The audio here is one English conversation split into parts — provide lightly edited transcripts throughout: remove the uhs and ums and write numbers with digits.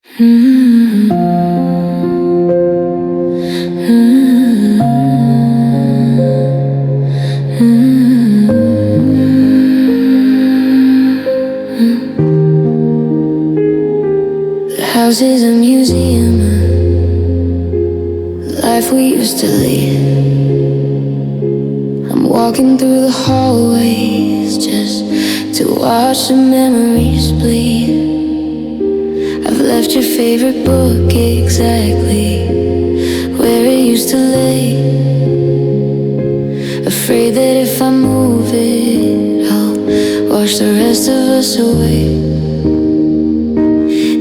The house is a museum of life we used to lead. I'm walking through the hallways just to watch the memories bleed. I've left your favorite book exactly where it used to lay. Afraid that if I move it, I'll wash the rest of us away.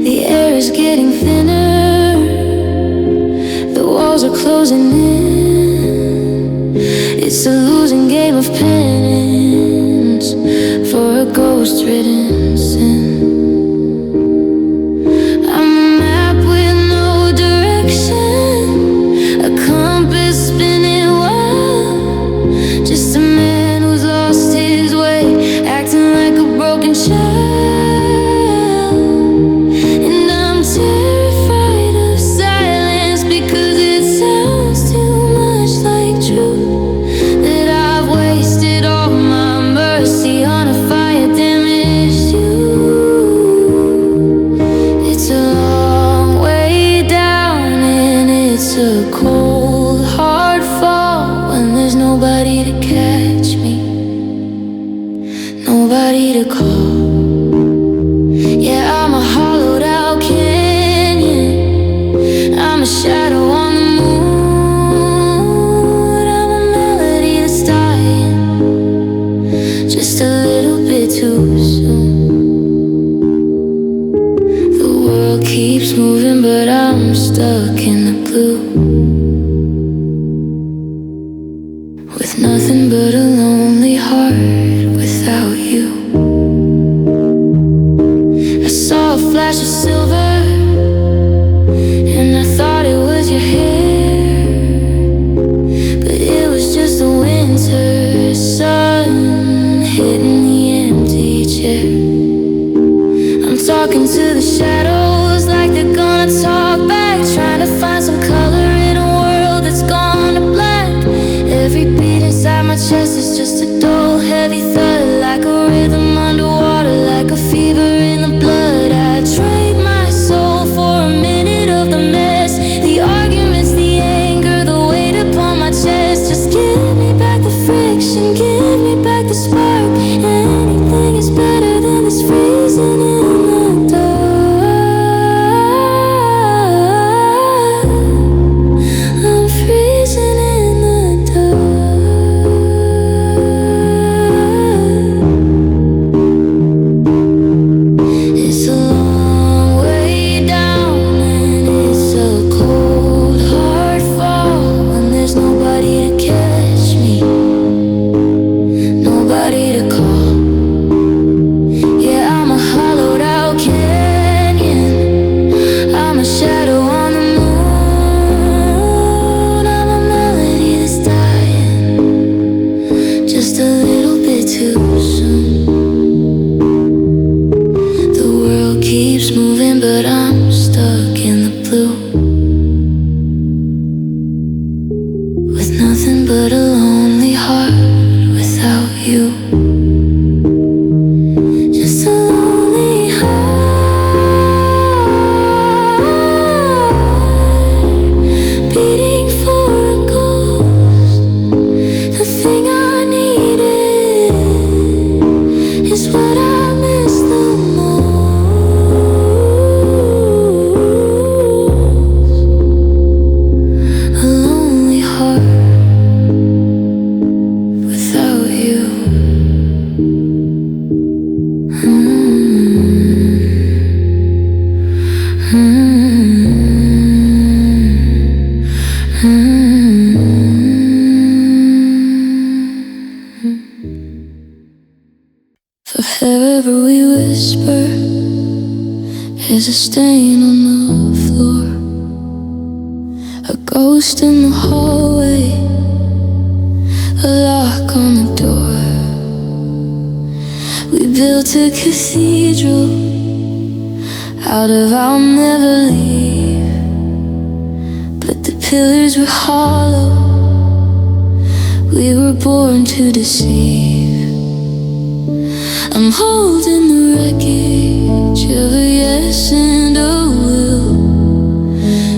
The air is getting thinner, the walls are closing in. It's a losing game of penance for a ghost-ridden sin. I'm a map with no direction, a compass spinning wild. Just a man who's lost his way, acting like a broken child. And I'm terrified of silence because it sounds too much like truth. That I've wasted all my mercy on a fire-damaged youth. It's a long way down and it's a cold, hard fall when there's nobody to catch me, nobody to call. Yeah, I'm a hollowed out canyon, I'm a shadow on the moon. I'm a melody that's dying just a little bit too soon. The world keeps moving but I'm stuck in the blue, with nothing but a lonely heart without you. I saw a flash of silver and I thought it was your hair, but it was just the winter sun hitting the empty chair. I'm talking to the shadows like they're gonna talk back, trying to find some color in a world that's gone to black. Every beat inside my chest is just a dull, heavy thud, like a rhythm underwater, like a fever in the blood. I trade my soul for a minute of the mess, the arguments, the anger, the weight upon my chest. Just give me back the friction, give me back the spark. Anything is better than this freezing in the dark. I'm freezing in the dark. It's a long way down and it's a cold, hard fall when there's nobody to catch me, nobody to call. Yeah, I'm a hollowed out canyon, I'm a shadow on the moon. I'm a melody that's dying just a little bit too soon. The world keeps moving but I'm stuck in the blue, with nothing but a lonely heart without you. Just a lonely heart beating for a ghost. The thing I needed is what I miss the most. A lonely heart without you. For wherever we whisper is a stain on the floor, a ghost in the hallway, a lock on the door. We built a cathedral out of I'll never leave. But the pillars were hollow, we were born to deceive. I'm holding the wreckage of a yes and a will,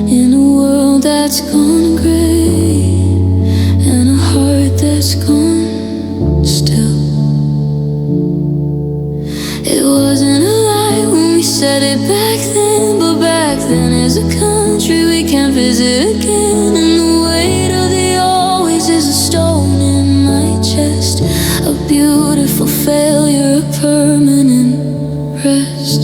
in a world that's gone gray and a heart that's gone still. It wasn't a lie when we said it back then, but back then as a country we can't visit again. And the weight of the always is a stone in my chest, a beautiful failure, a permanent rest.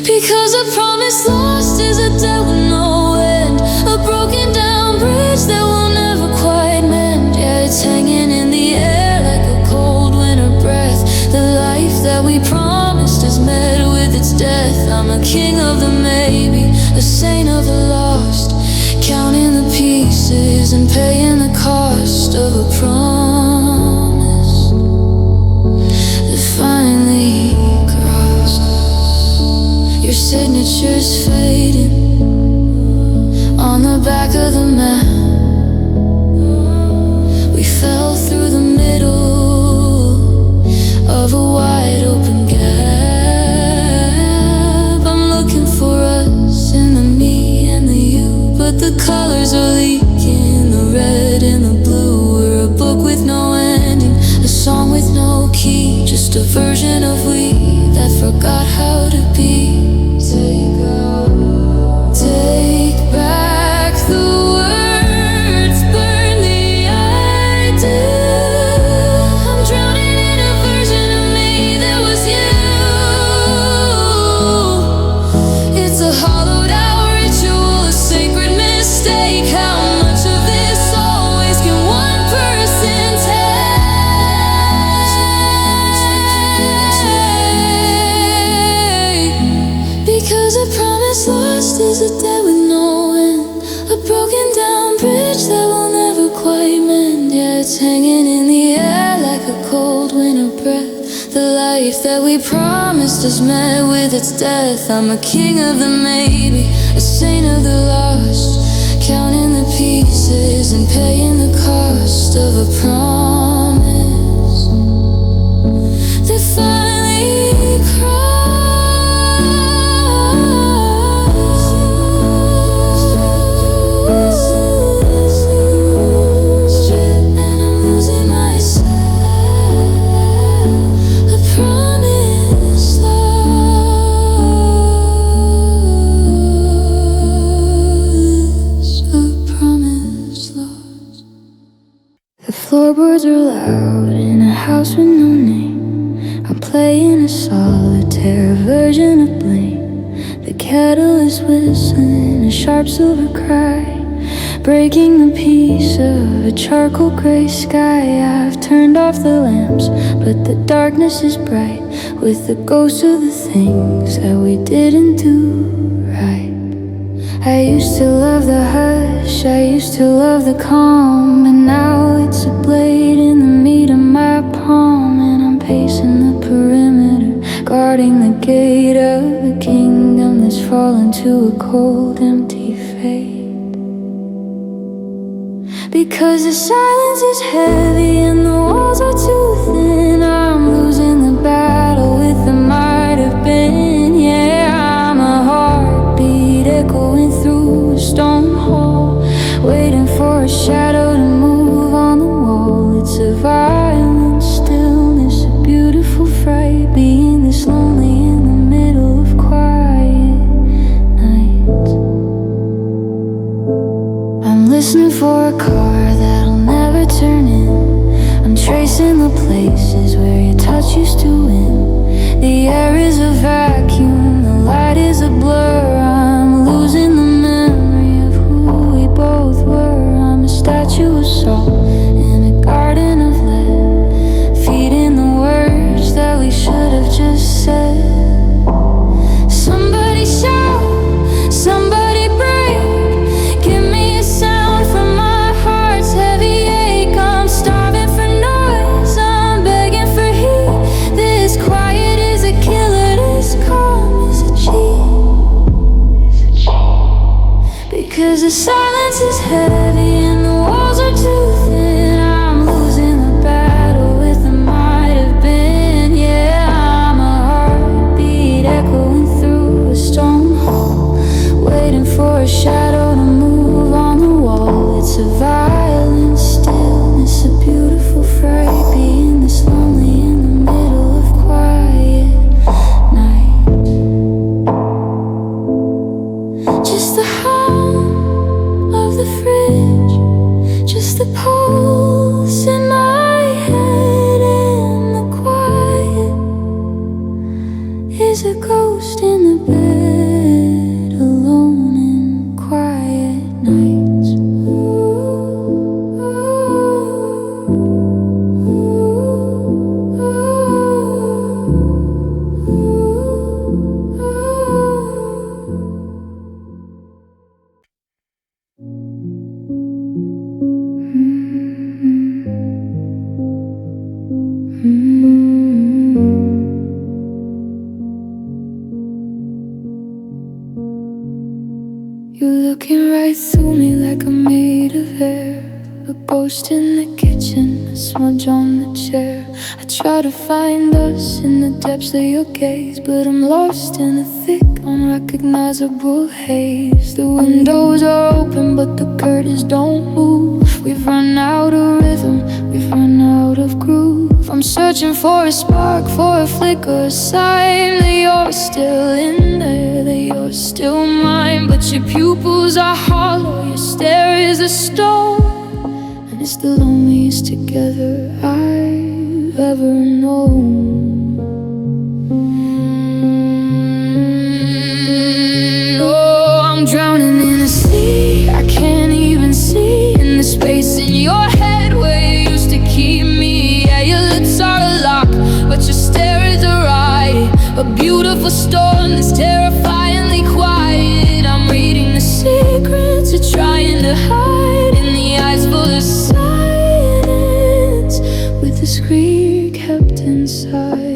Because a promise lost is a debt with no end, a broken down bridge that will never quite mend. Yeah, it's hanging in the air like a cold winter breath. The life that we promised is met with its death. I'm a king of the maybe, a saint of the lost, counting the pieces and paying the cost of a promise that finally crossed. Your signature's fading on the back of the map. We fell through the middle of a wide open gap. I'm looking for us in the me and the you, but the colors are leaking, the red and the blue. We're a book with no ending, a song with no key, just a version of we that forgot how to be. Take back the words, burn the idea. I'm drowning in a version of me that was you. It's a hollowed out ritual, a sacred mistake. How much of this always can one person take? Because a promise lost is a debt with no end, a broken down bridge that will never quite mend. Yeah, it's hanging in the air like a cold winter breath. The life that we promised is met with its death. I'm a king of the maybe, a saint of the lost, counting the pieces and paying the cost of a promise that finally crossed. Floorboards are loud in a house with no name. I'm playing a solitaire version of blame. The kettle is whistling a sharp silver cry, breaking the peace of a charcoal gray sky. I've turned off the lamps, but the darkness is bright with the ghosts of the things that we didn't do right. I used to love the hush, I used to love the calm, and now it's a blade in the meat of my palm. And I'm pacing the perimeter, guarding the gate of a kingdom that's fallen to a cold, empty fate. Because the silence is heavy and the walls are too thin. I'm losing the battle with the might have been. Yeah, I'm a heartbeat echoing through a stone hall, waiting for a shadow to move on the wall. It's a violent stillness, a beautiful fright, being this lonely in the middle of quiet nights. I'm listening for a car that'll never turn in. I'm tracing the places where your touch used to win. silence is heavy and the walls are too thin. I'm losing the battle with the might have been. Yeah, I'm a heartbeat echoing through a stone hall, waiting for a shadow to move on the wall. It's a violent stillness, a beautiful fright, being this lonely in the middle of quiet night. Just the hum of the fridge, just the pulse in my head, and the quiet is a ghost in the bed, alone in quiet nights. You're looking right through me like I'm made of air, a ghost in the kitchen, a smudge on the chair. I try to find us in the depths of your gaze, but I'm lost in the thick, unrecognizable haze. The windows are open, but the curtains don't move. We've run out of rhythm, we've run out of groove. I'm searching for a spark, for a flicker, a sign that you're still in there, that you're still mine. But your pupils are hollow, your stare is a stone, and it's the loneliest together I've ever known. Oh, I'm drowning in a sea I can't even see, in the space in your head where you used to keep me. Yeah, your lips are a lock, but your stare is a riot, a beautiful storm that's terrifyingly quiet. I'm reading the secrets you're trying to hide in the eyes full of silence, with the scream kept inside.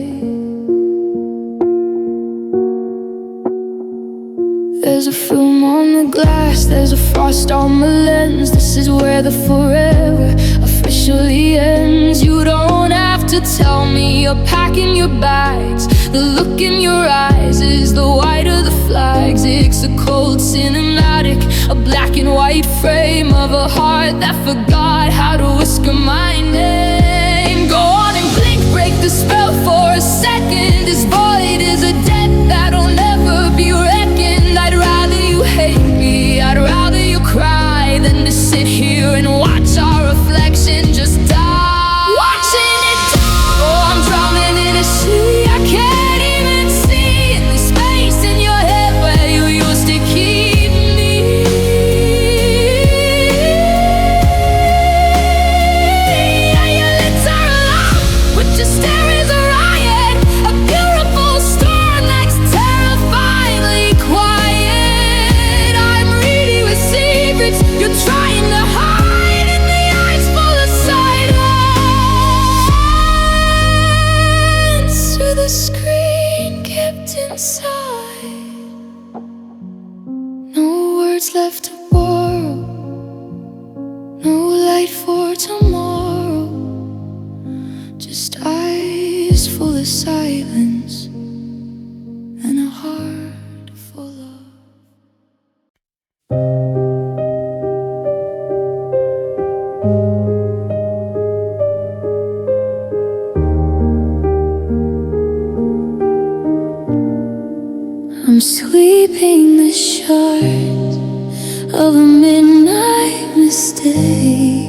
There's a film on the glass, there's a frost on my lens. This is where the forever officially ends. You don't have to tell me you're packing your bags. The look in your eyes is the white of the flags. It's a cold cinematic, a black and white frame of a heart that forgot how to whisper my name. Go on and blink, break the spell for a second. This void is a debt that'll never be reckoned. I'd rather you hate me, I'd rather you cry, than to sit here and watch our reflection just die. Watching it die. Oh, I'm drowning in a sea I can't even see, in the space in your head where you used to keep me. Yeah, your lips are alive, but your stare is a riot, a beautiful storm that's terrifyingly quiet. I'm reading with secrets you're trying to hide in the eyes full of silence, through the screen kept inside. No words left to borrow, no light for tomorrow, just eyes full of silence and a heart full of I'm sweeping the shards of a midnight mistake,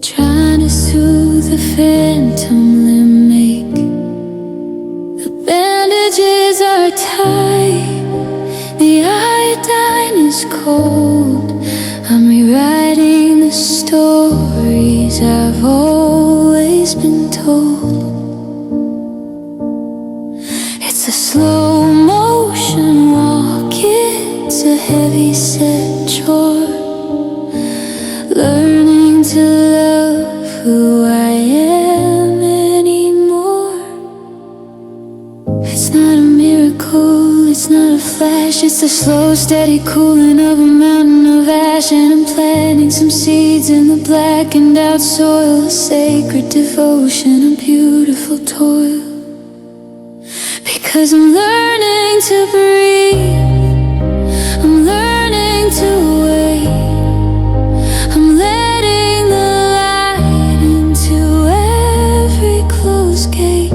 trying to soothe the phantom limb. The bandages are tight, the iodine is cold. I'm rewriting the stories I've always been told. It's a slow motion walk, it's a heavy set chore, learning to love who I am anymore. It's not a miracle, it's not a flash, it's the slow, steady cooling of a mountain of ash. And I'm planting some seeds in the blackened out soil, a sacred devotion, a beautiful toil. Because I'm learning to breathe, I'm learning to wait, I'm letting the light into every closed gate.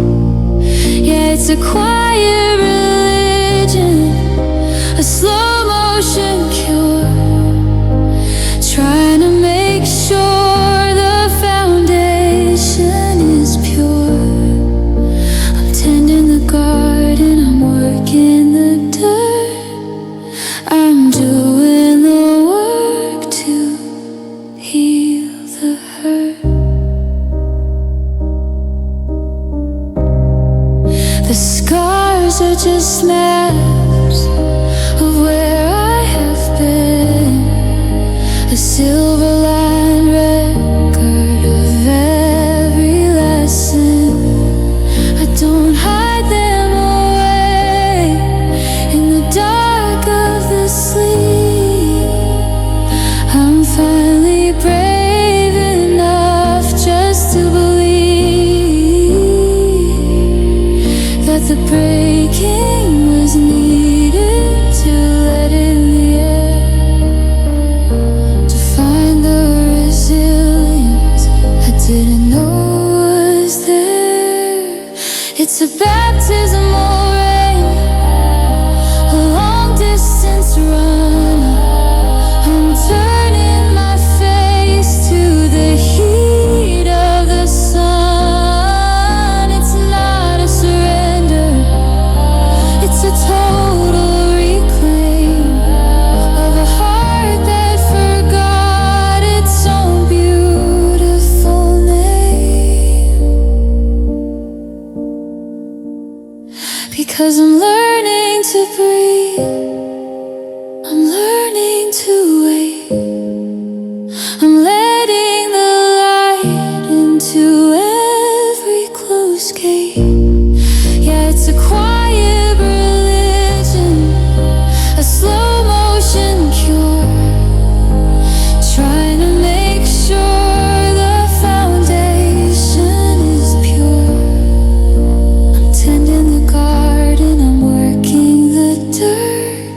Yeah, it's a quiet religion, a slow motion cure, trying to make sure the foundation is pure. I'm tending the garden, I'm working the dirt, I'm doing the work to heal the hurt. The scars are just maps of where I have been, a silver-lined record of every lesson. I don't hide them away in the dark of the sleep. I'm finally brave enough just to believe that the breaking was needed to let in the air, to find the resilience I didn't know was there. It's a baptismal rain, a long distance run. I'm turning my face to the heat of the sun. It's not a surrender, it's a total reclaim of a heart that forgot its own beautiful name. Because I'm learning to breathe, I'm learning to wait, I'm letting the light into every closed gate. Yeah, it's a quiet religion, a slow motion cure, trying to make sure the foundation is pure. I'm tending the garden, I'm working the dirt,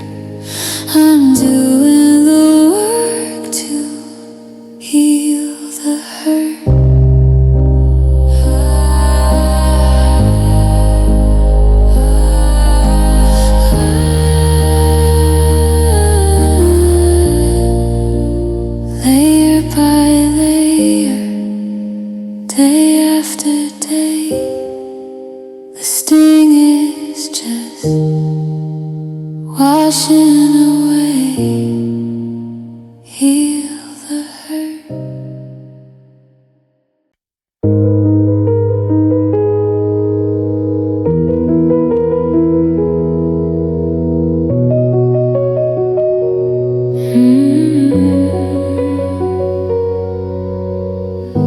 I'm doing the work to heal the hurt. Layer by layer, day after day, the sting is just washing away. Heal the hurt.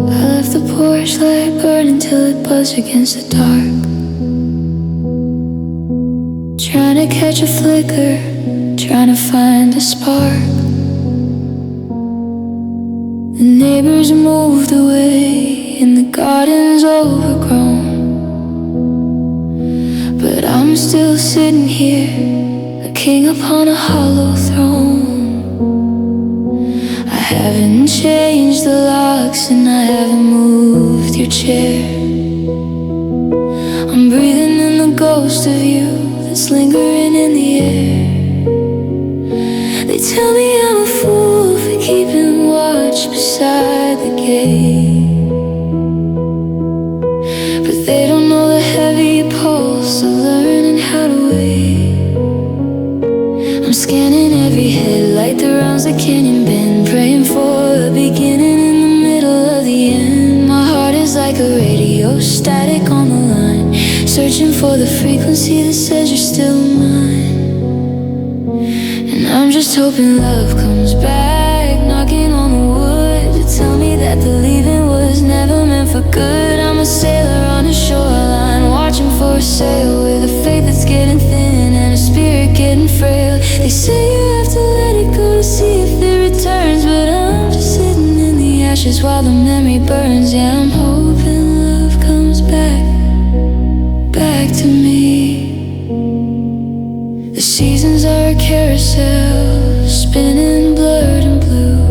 I left the porch light burning till it buzzed against the dark, trying to catch a flicker, trying to find a spark. The neighbors moved away and the garden's overgrown, but I'm still sitting here, a king upon a hollow throne. I haven't changed the locks and I haven't moved your chair. I'm breathing in the ghost of you that's lingering in the air. They tell me I'm a fool for keeping watch beside the gate, but they don't know the heavy pulse of learning how to wait. I'm scanning every head like the rounds the canyon bend, praying for a beginning in the middle of the end. My heart is like a radio static on the line, searching for the frequency that says you're still mine. And I'm just hoping love comes back, knocking on the wood to tell me that the leaving was never meant for good. I'm a sailor on a shoreline, watching for a sail with a faith that's getting thin and a spirit getting frail. They say you have to let it go to see if it returns, but I'm just sitting in the ashes while the memory burns. Yeah, I'm hoping love comes back, back to me. The seasons are a carousel, spinning blurred and blue,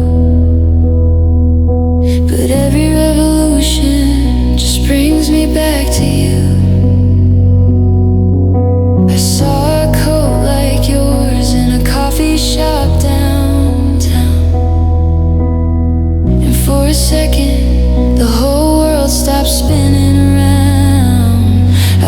but every revolution just brings me back to you. I saw a coat like yours in a coffee shop downtown, and for a second the whole world stopped spinning around.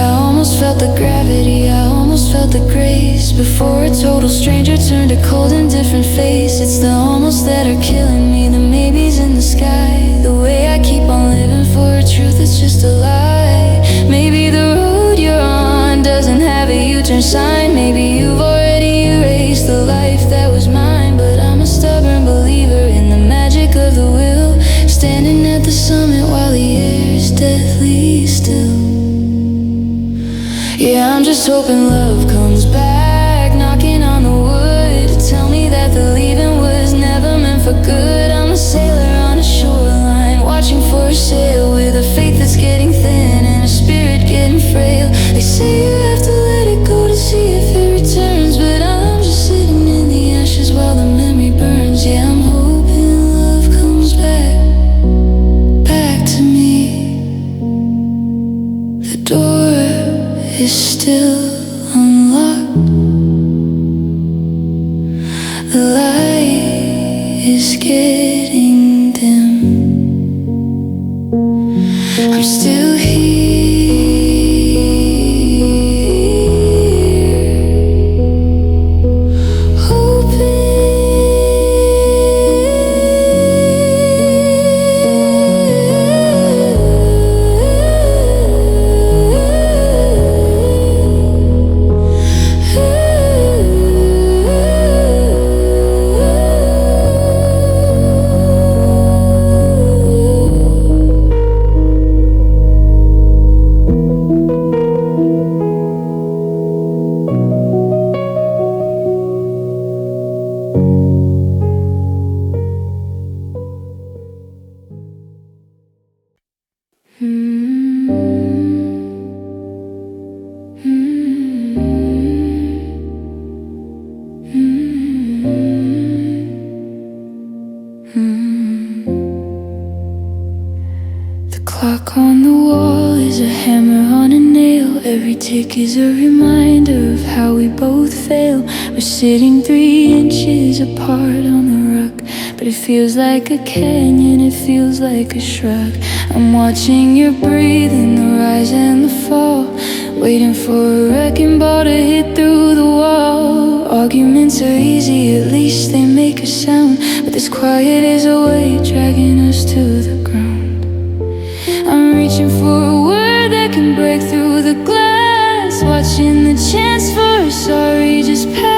I almost felt the gravity, I almost felt the grace, before a total stranger turned a cold indifferent face. It's the almost that are killing me, the maybes in the sky, the way I keep on living for a truth that's just a lie. Maybe the road you're on doesn't have a U-turn sign, maybe you've already erased the life that was mine, but I'm a stubborn believer in the magic of the will, standing at the summit while the air is deathly still. Yeah, I'm just hoping love comes back, knocking on the wood to tell me that the leaving was never meant for good. I'm a sailor on a shoreline, watching for a sail, with a faith that's getting thin and a spirit getting frail. They say you have to let it go to see if it returns, but I'm just sitting in the ashes while the memory burns. Yeah, I'm hoping love comes back, back to me. The door is still unlocked, the light is getting dim. I'm still here, hoping. The clock on the wall is a hammer on a nail. Every tick is a reminder of how we both fail. We're sitting 3 inches apart on the rock, but it feels like a canyon, it feels like a shrug. I'm watching your breathing, the rise and the fall, waiting for a wrecking ball to hit through the wall. Arguments are easy, at least they make a sound, but this quiet is a weight dragging us to the ground. I'm reaching for a word that can break through the glass, watching the chance for a sorry just pass.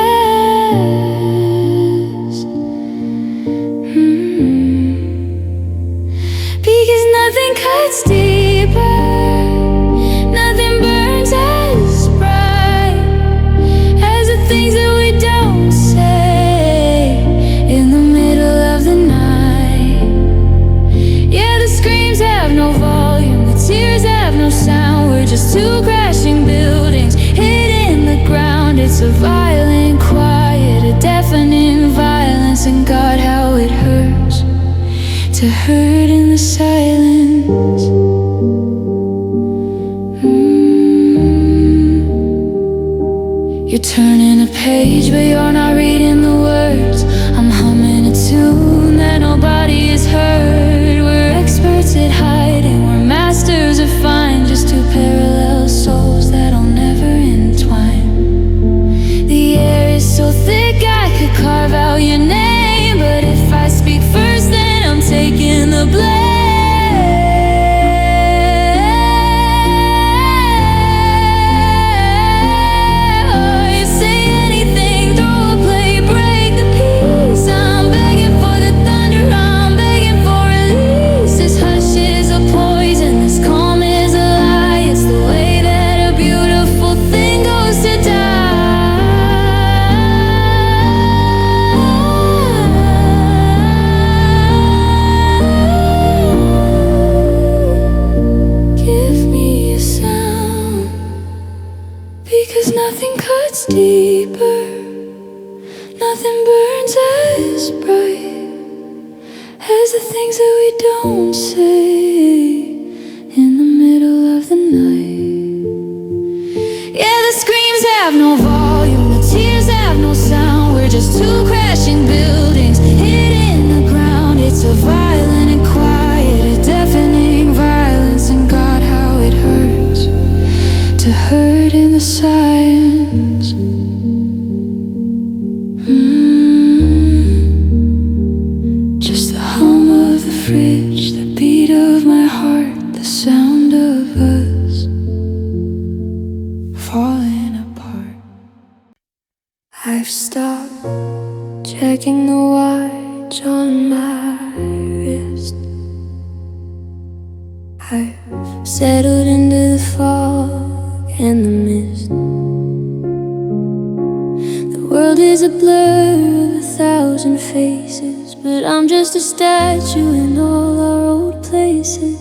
Because nothing cuts deeper, nothing burns as bright as the things that we don't say in the middle of the night. Yeah, the screams have no volume, the tears have no sound. We're just 2 crashing buildings hid in the ground. It's a violent quiet, a deafening violence, and God, how it hurts to hurt in the silence. You're turning a page, but you're not reading the words. I'm humming a tune that nobody has heard. We're experts at hiding, we're masters of finding just 2 parallel souls that'll never entwine. The air is so thick I could carve out your name, but if I speak first, then I'm taking the blame. Say anything, throw a play, break the peace. I'm begging for the thunder Because nothing cuts deeper, nothing burns as bright as the things that we don't say in the middle of the night. Yeah, the screams have no volume, the tears have no sound. We're just two crashing buildings hid in the ground. It's a violent and quiet, a deafening violence. And God, how it hurts to hurt in the silence. Just the hum of the fridge, the beat of my heart, the sound of us falling apart. I've stopped checking the watch on my wrist. I've settled into the fog and the mist. The world is a blur of 1,000 faces, but I'm just a statue in all our old places.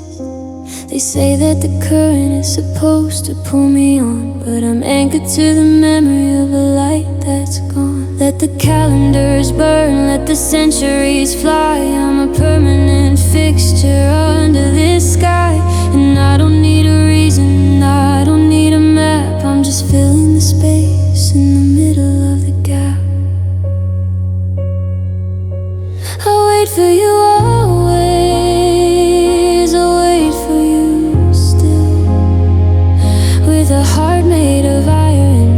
They say that the current is supposed to pull me on, but I'm anchored to the memory of a light that's gone. Let the calendars burn, let the centuries fly. I'm a permanent fixture under this sky. And I don't need a reason, I don't need a map. I'm just filling the space in the middle of the gap. I'll wait for you always, I'll wait for you still, with a heart made of iron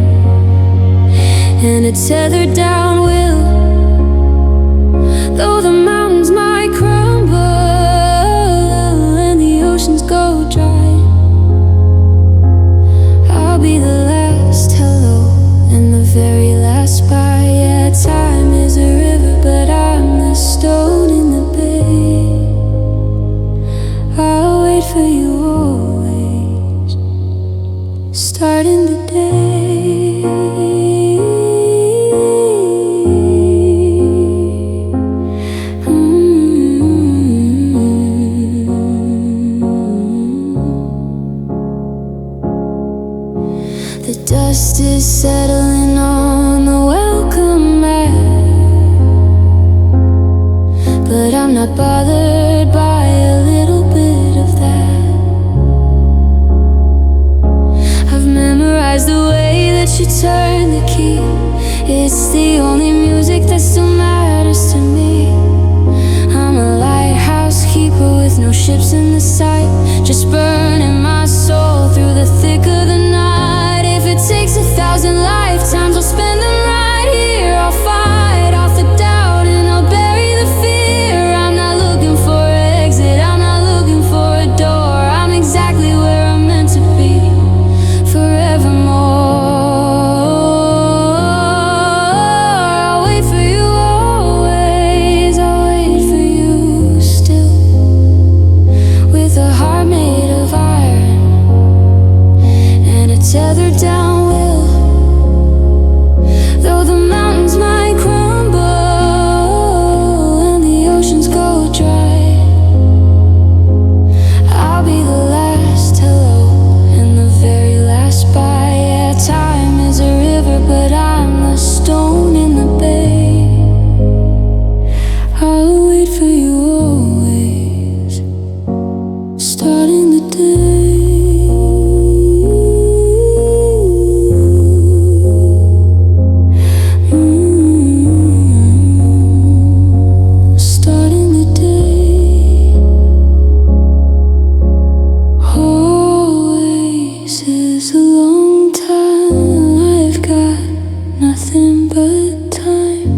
and a tethered down will. Though the mountains might crumble and the oceans go dry, I'll be the last hello and the very last bye. Yeah, time is a river, but I'm the stone in the bay. I'll wait for you always, starting the day. The dust is settling on the welcome mat, but I'm not bothered by a little bit of that. I've memorized the way that you turn the key. It's the only music that still matters to me. I'm a lighthouse keeper with no ships in the sight, just burning my soul through the thick of the night. If it takes 1,000 lifetimes, I'll spend them right here. I'll fight off the doubt and I'll bury the fear. I'm not looking for an exit, I'm not looking for a door. I'm exactly where I'm meant to be, forevermore. I'll wait for you always, I'll wait for you still, with a heart made of iron and a tethered down will. Though the mountains might crumble and the oceans go dry, I'll be the last hello and the very last bye. Yeah, time is a river, but I'm the stone in the bay. I'll wait for you always, starting the day. Starting the day. Always is a long time. I've got nothing but time.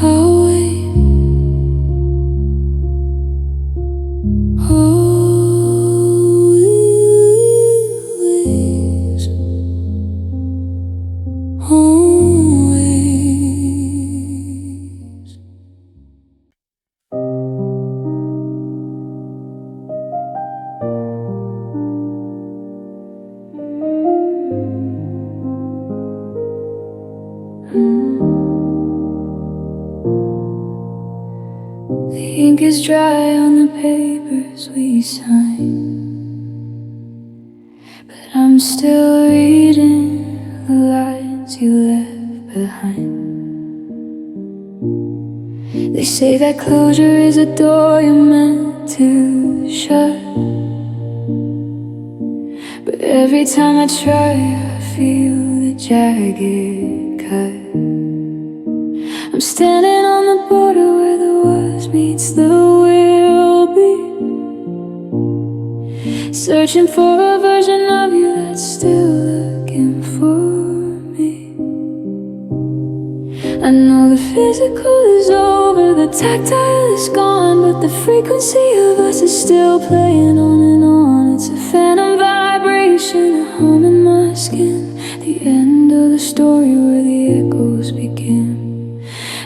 I'll wait. Always. Always. The ink is dry on the papers we sign, but I'm still reading the lines you left behind. They say that closure is a door you're meant to shut, but every time I try, I feel the jagged cut. I'm standing on the border where the was meets the will be, searching for a version of you that's still looking for me. I know the physical is over, the tactile is gone, but the frequency of us is still playing on and on. It's a phantom vibration, a hum in my skin, the end of the story where the echoes begin.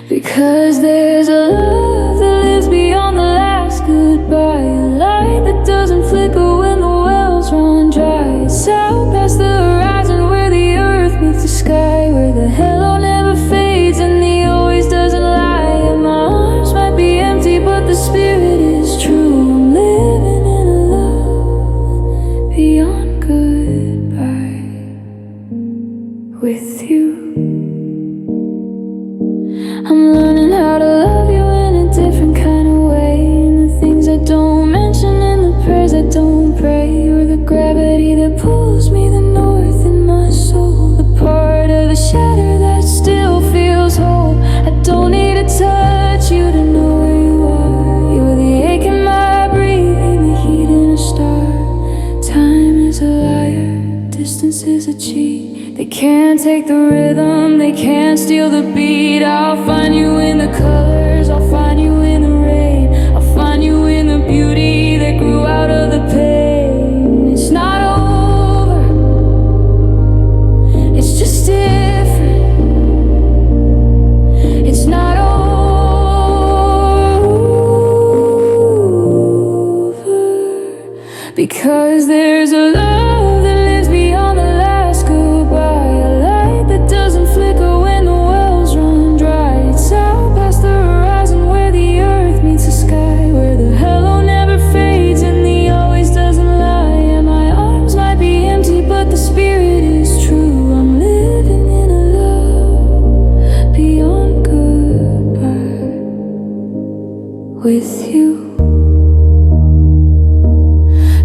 Because there's a love that lives beyond the last goodbye, a light that doesn't flicker when the wells run dry. It's out past the horizon where the earth meets the sky, where the hello never fades and the always doesn't lie. And my arms might be empty, but the spirit is true. I'm living in a love beyond goodbye with you. I'm learning how to love you in a different kind of way, and the things I don't mention and the prayers I don't pray, or the gravity that pulls me, the north in my soul, the part of the shatter that still feels whole. I don't need to touch you to know where you are. You're the ache in my breathing, the heat in a star. Time is a liar, distance is a cheat. They can't take the rhythm, they can't steal the beat. I'll find you in the colors, I'll find you in the rain, I'll find you in the beauty that grew out of the pain. It's not over, it's just different. It's not over, because there's a love that lives beyond the last goodbye, a light that doesn't flicker when the wells run dry. It's out past the horizon where the earth meets the sky, where the hello never fades and the always doesn't lie. And my arms might be empty, but the spirit is true. I'm living in a love beyond goodbye with you.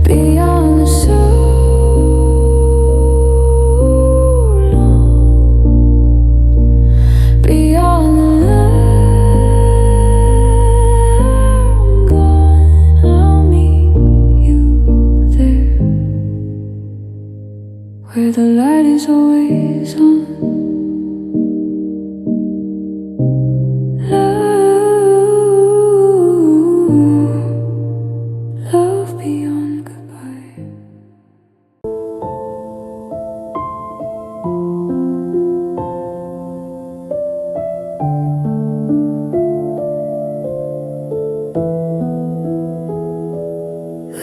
Beyond the so long, beyond the line, I'm gone, I'll meet you there, where the light is always on. Love beyond goodbye.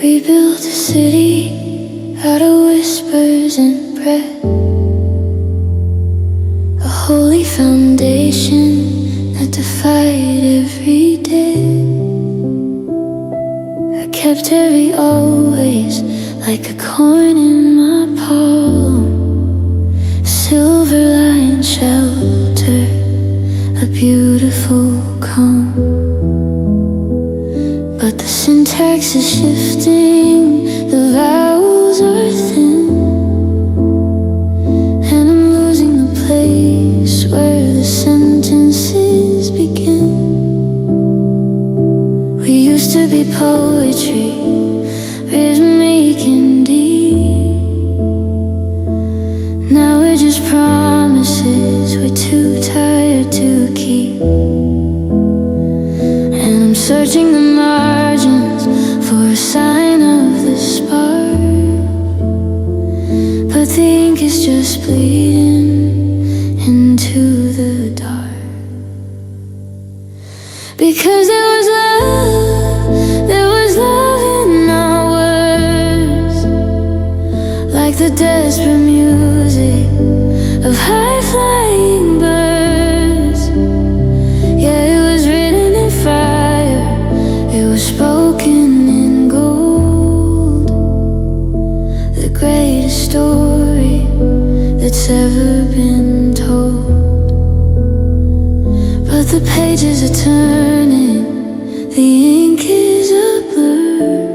We built a city out of whispers and breath, a holy foundation that defied every day. I kept every always like a coin in my palm, silver line shelter, a beautiful calm. But the syntax is shifting, the vowels are thin, and I'm losing the place where the sentences begin. We used to be poetry, rhythmic and deep. Now we're just promises we're too tired to keep. And I'm searching the margins for a sign of the spark, but the ink is just bleeding into the dark. Because there was love in our words, like the desperate music of high-flying birds. Yeah, it was written in fire, it was spoken in gold, the greatest that's ever been told. But the pages are turning, the ink is a blur,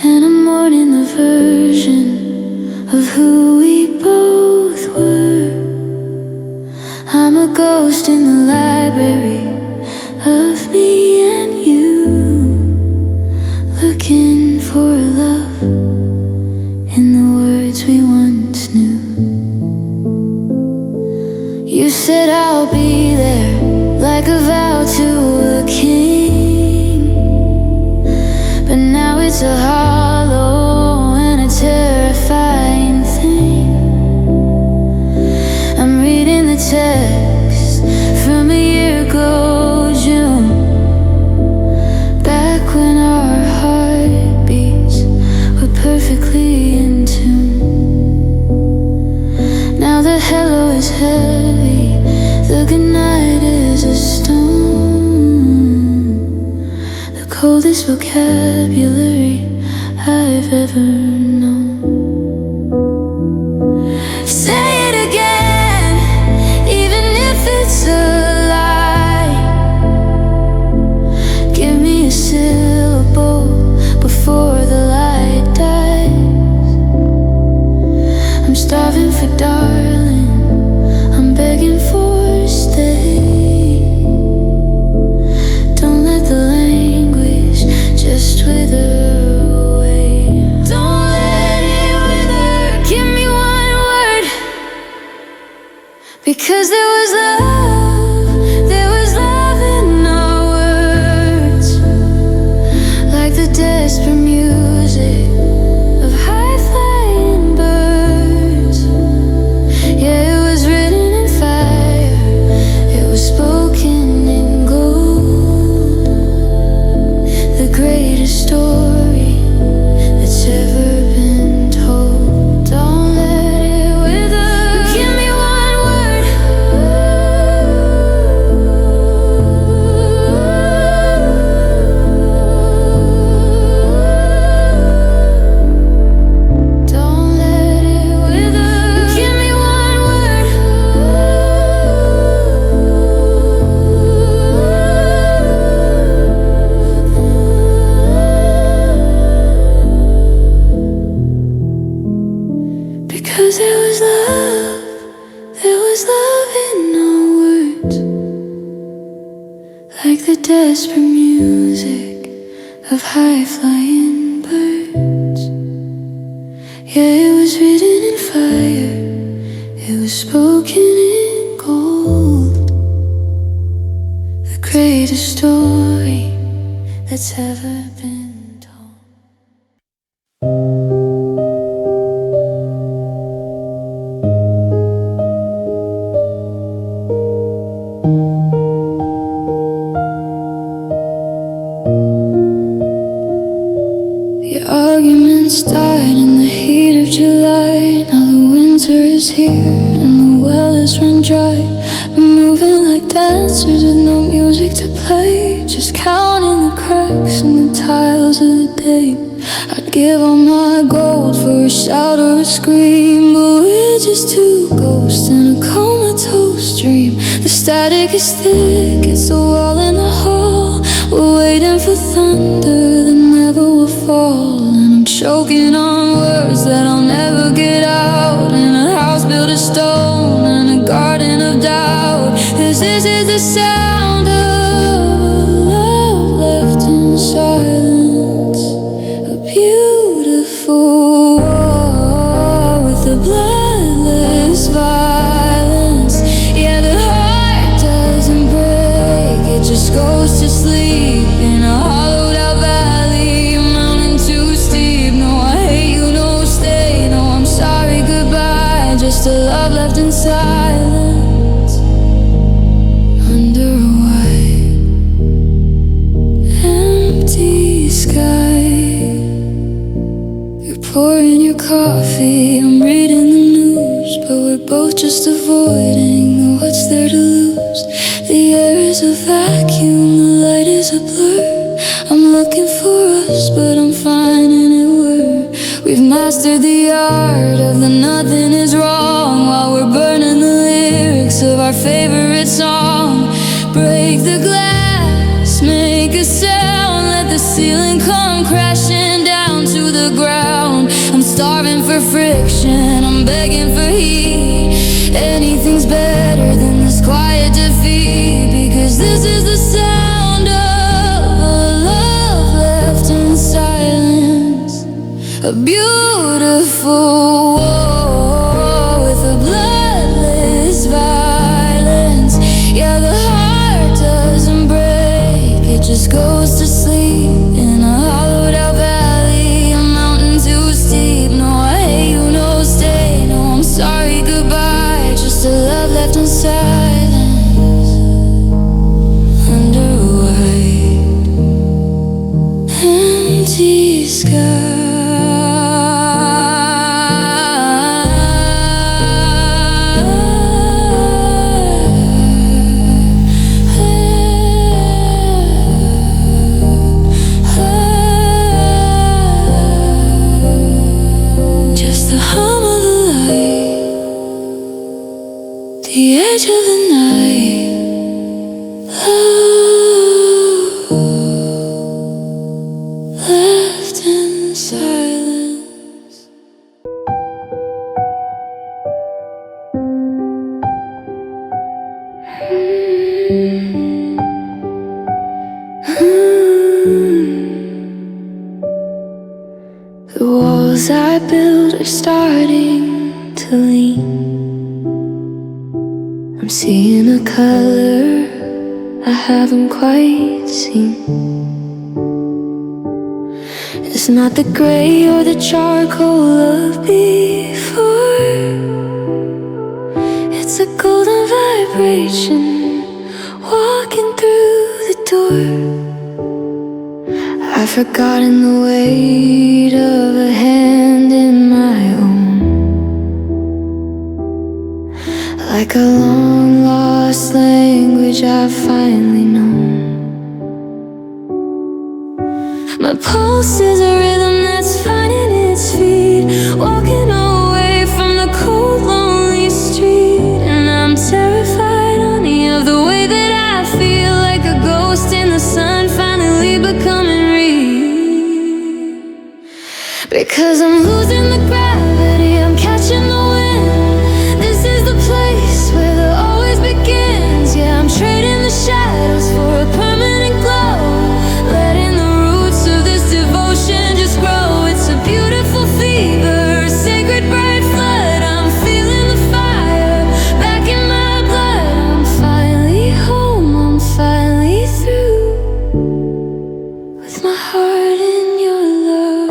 and I'm mourning the version of who we both were. I'm a ghost in the library of me and you, looking for a love in the words we once knew. You said I'll be there, like a vow to a king, but now it's a hollow and a terrifying thing. I'm reading the text from a year ago, June, back when our heartbeats were perfectly in tune. Now the hello is heavy, the goodnight is a stone, the coldest vocabulary I've ever known. Say it again, even if it's a lie. Give me a syllable before the light dies. I'm starving for darling, I'm begging for stay. Don't let the language just wither away. Don't let it wither. Give me one word, because there was love in our words, like the desperate music of high-flying birds. Yeah, it was written in fire, it was spoken in gold, the greatest story that's ever been told. Don't let it wither. Give me one word. Don't let it wither. Give me one word. Because there was love in our words, like the desperate music of high-flying birds. Yeah, it was written in fire, it was spoken in gold, the greatest story that's ever been told. The arguments died in the heat of July. Now the winter is here and the well is run dry. We're moving like dancers with no music to play, just counting the cracks in the tiles of the day. I'd give all my gold for a shout or a scream, but we're just two ghosts in a comatose dream. The static is thick, it's a wall in the hall. We're waiting for thunder that never will fall, and I'm choking on words that I'll never get out. In a house built of stone and a garden of doubt, this is the sound of love left in silence. A beautiful war with the bloodless violence. Yeah, the heart doesn't break, it just goes to sleep in a hollowed out valley, a mountain too steep. No, I hate you, no stay. No, I'm sorry, goodbye. Just a love left in silence under a white empty sky. You're pouring your coffee, I'm reading the news, but we're both just avoiding what's there to lose. The air is a vacuum, the light is a blur. I'm looking for us, but I'm finding it we're. We've mastered the start of the nothing is wrong, while we're burning the lyrics of our favorite song. Break the glass, make a sound, let the ceiling come crashing down to the ground. I'm starving for friction, I'm begging for heat. Anything's better than this quiet defeat, because this is the sound of a love left in silence. A beautiful war with a bloodless violence. Yeah, the heart doesn't break, it just goes to sleep in a hollowed out valley, a mountain too steep. No, I hate you, no, stay. No, I'm sorry, goodbye. Just a love left in silence under a white empty sky. The edge of the night, love left in silence. The walls I built are starting to lean. I'm seeing a color I haven't quite seen. It's not the gray or the charcoal of before. It's a golden vibration walking through the door. I've forgotten the weight of a hand in my own. Like a long lost language I've finally known. My pulse is a rhythm that's finding its feet, walking away from the cold, lonely street. And I'm terrified, honey, of the way that I feel, like a ghost in the sun, finally becoming real. Because I'm losing the gravity, I'm catching the wind. This is the place where the always begins. Yeah, I'm trading the shadows for a permanent glow, letting the roots of this devotion just grow. It's a beautiful fever, a sacred bright flood. I'm feeling the fire back in my blood. I'm finally home, I'm finally through with my heart in your love.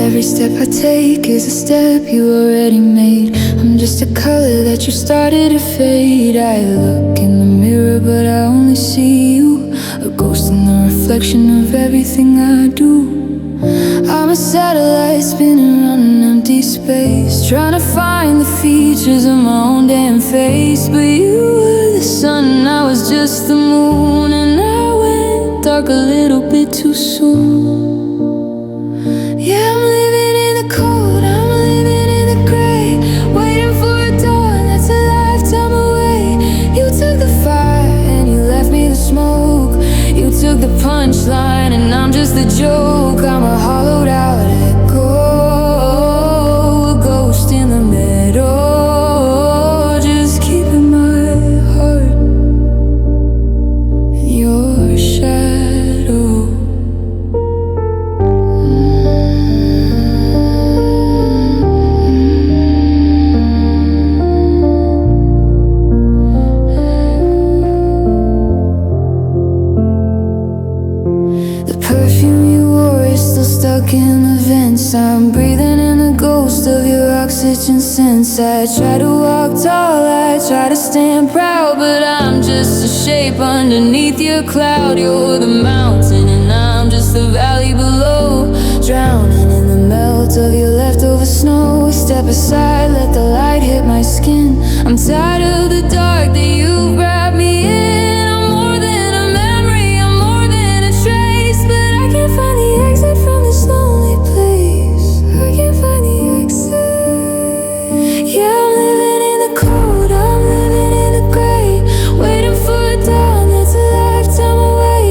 Every step I take is a step you already made. I'm just a color that you started to fade. I look in the mirror but I only see you, a ghost in the reflection of everything I do. I'm a satellite spinning around an empty space, trying to find the features of my own damn face. But you were the sun and I was just the moon, and I went dark a little bit too soon. Yeah, I'm living in the cold, I'm living in the gray, waiting for a dawn that's a lifetime away. You took the fire and you left me the smoke. You took the punchline and I'm just the joke. I'm a hollowed out echo, a ghost in the meadow, just keeping my heart in your shadow. Stuck in the vents, I'm breathing in the ghost of your oxygen sense. I try to walk tall, I try to stand proud, but I'm just a shape underneath your cloud. You're the mountain and I'm just the valley below, drowning in the melt of your leftover snow. Step aside, let the light hit my skin. I'm tired of the dark that you wrapped me in. I'm more than a memory, I'm more than a trace, but I can't find the exit from this lonely place. I can't find the exit. Yeah, I'm living in the cold, I'm living in the gray, waiting for a dawn that's a lifetime away.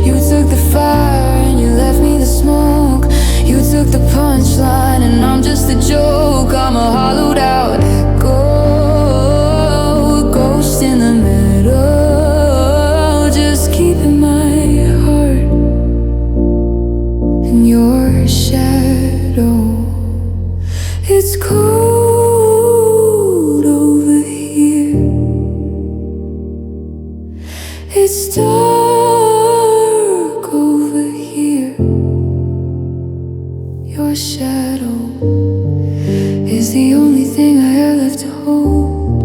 You took the fire and you left me the smoke. You took the punchline and I'm just a joke. I'm a hollowed out echo, a ghost in the middle, just keeping my heart in your shadow. It's cold over here, it's dark over here. Your shadow is the only thing I have left to hold.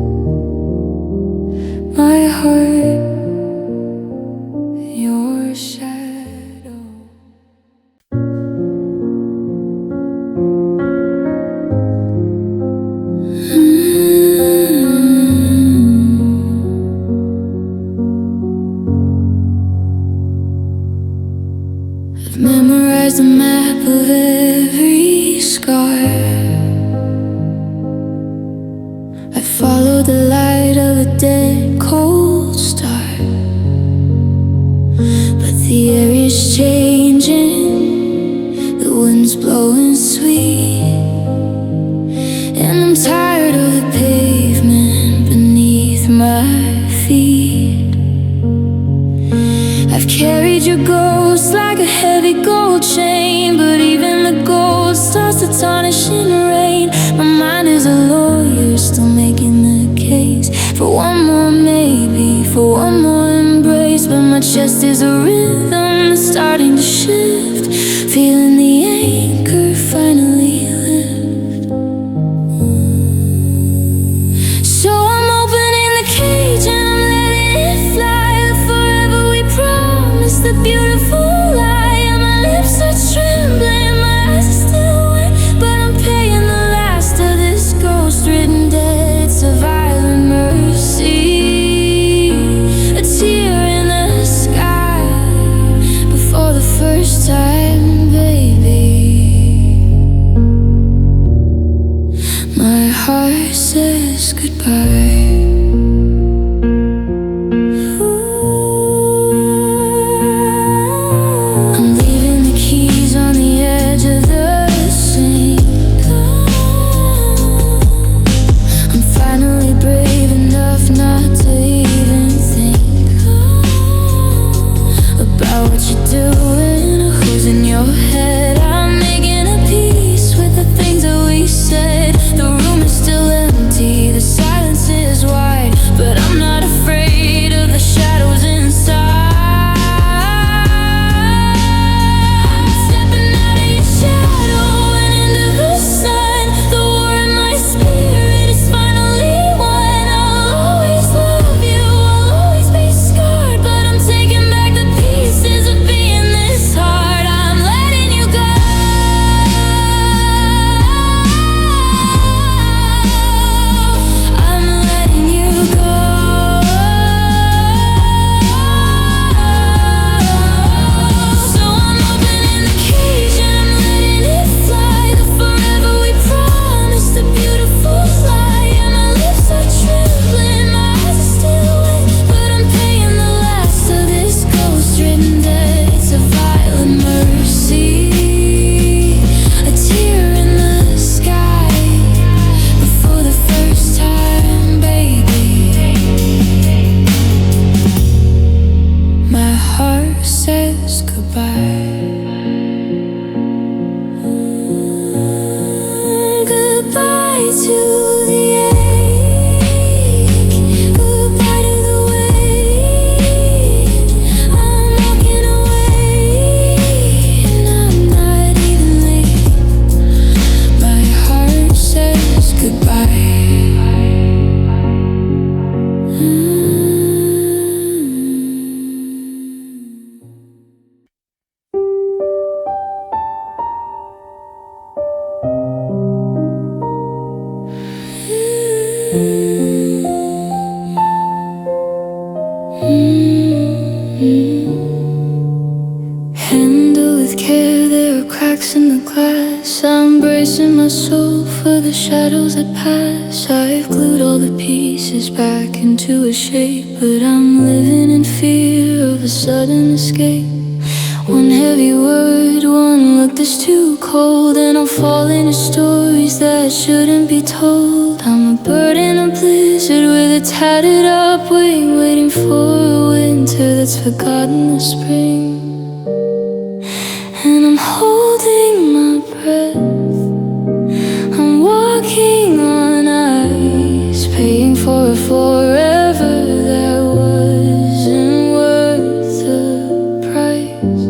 My heart in your shadow. I've memorized a map of every scar. I follow the light of a dead cold star, but the air is changing, the wind's blowing sweet, and I'm tired of the pavement beneath my feet. I've carried your ghost like a heavy gold chain, but even the gold starts to tarnish in the rain. My mind is a lawyer, still making the case for one more maybe, for one more embrace. But my chest is a rhythm that's starting to shift, feeling the anchor finally lift. So I'm opening the cage and I'm letting it fly. Forever we promise the beautiful lie. And my lips are trembling, my eyes are still wet, but I'm paying the last of this ghost-written debt. It's a violent mercy, a tear in the sky before the first time, baby. My heart says goodbye. I'm leaving the keys on the edge of the sink. I'm finally brave enough not to even think about what you're doing or who's in your head. I'm making a peace with the things that we said. The room is still empty, the silence is to the ache, goodbye to the wait. I'm walking away, and I'm not even late. My heart says goodbye. Handle with care, there are cracks in the glass. I'm bracing my soul for the shadows that pass. I've glued all the pieces back into a shape, but I'm living in fear of a sudden escape. One heavy word, one look that's too cold, and I'll fall into stories that shouldn't be told. I'm a bird in a blizzard with a tattered up wing, waiting for a winter that's forgotten the spring. And I'm holding my breath, I'm walking on ice, paying for a forever that wasn't worth the price.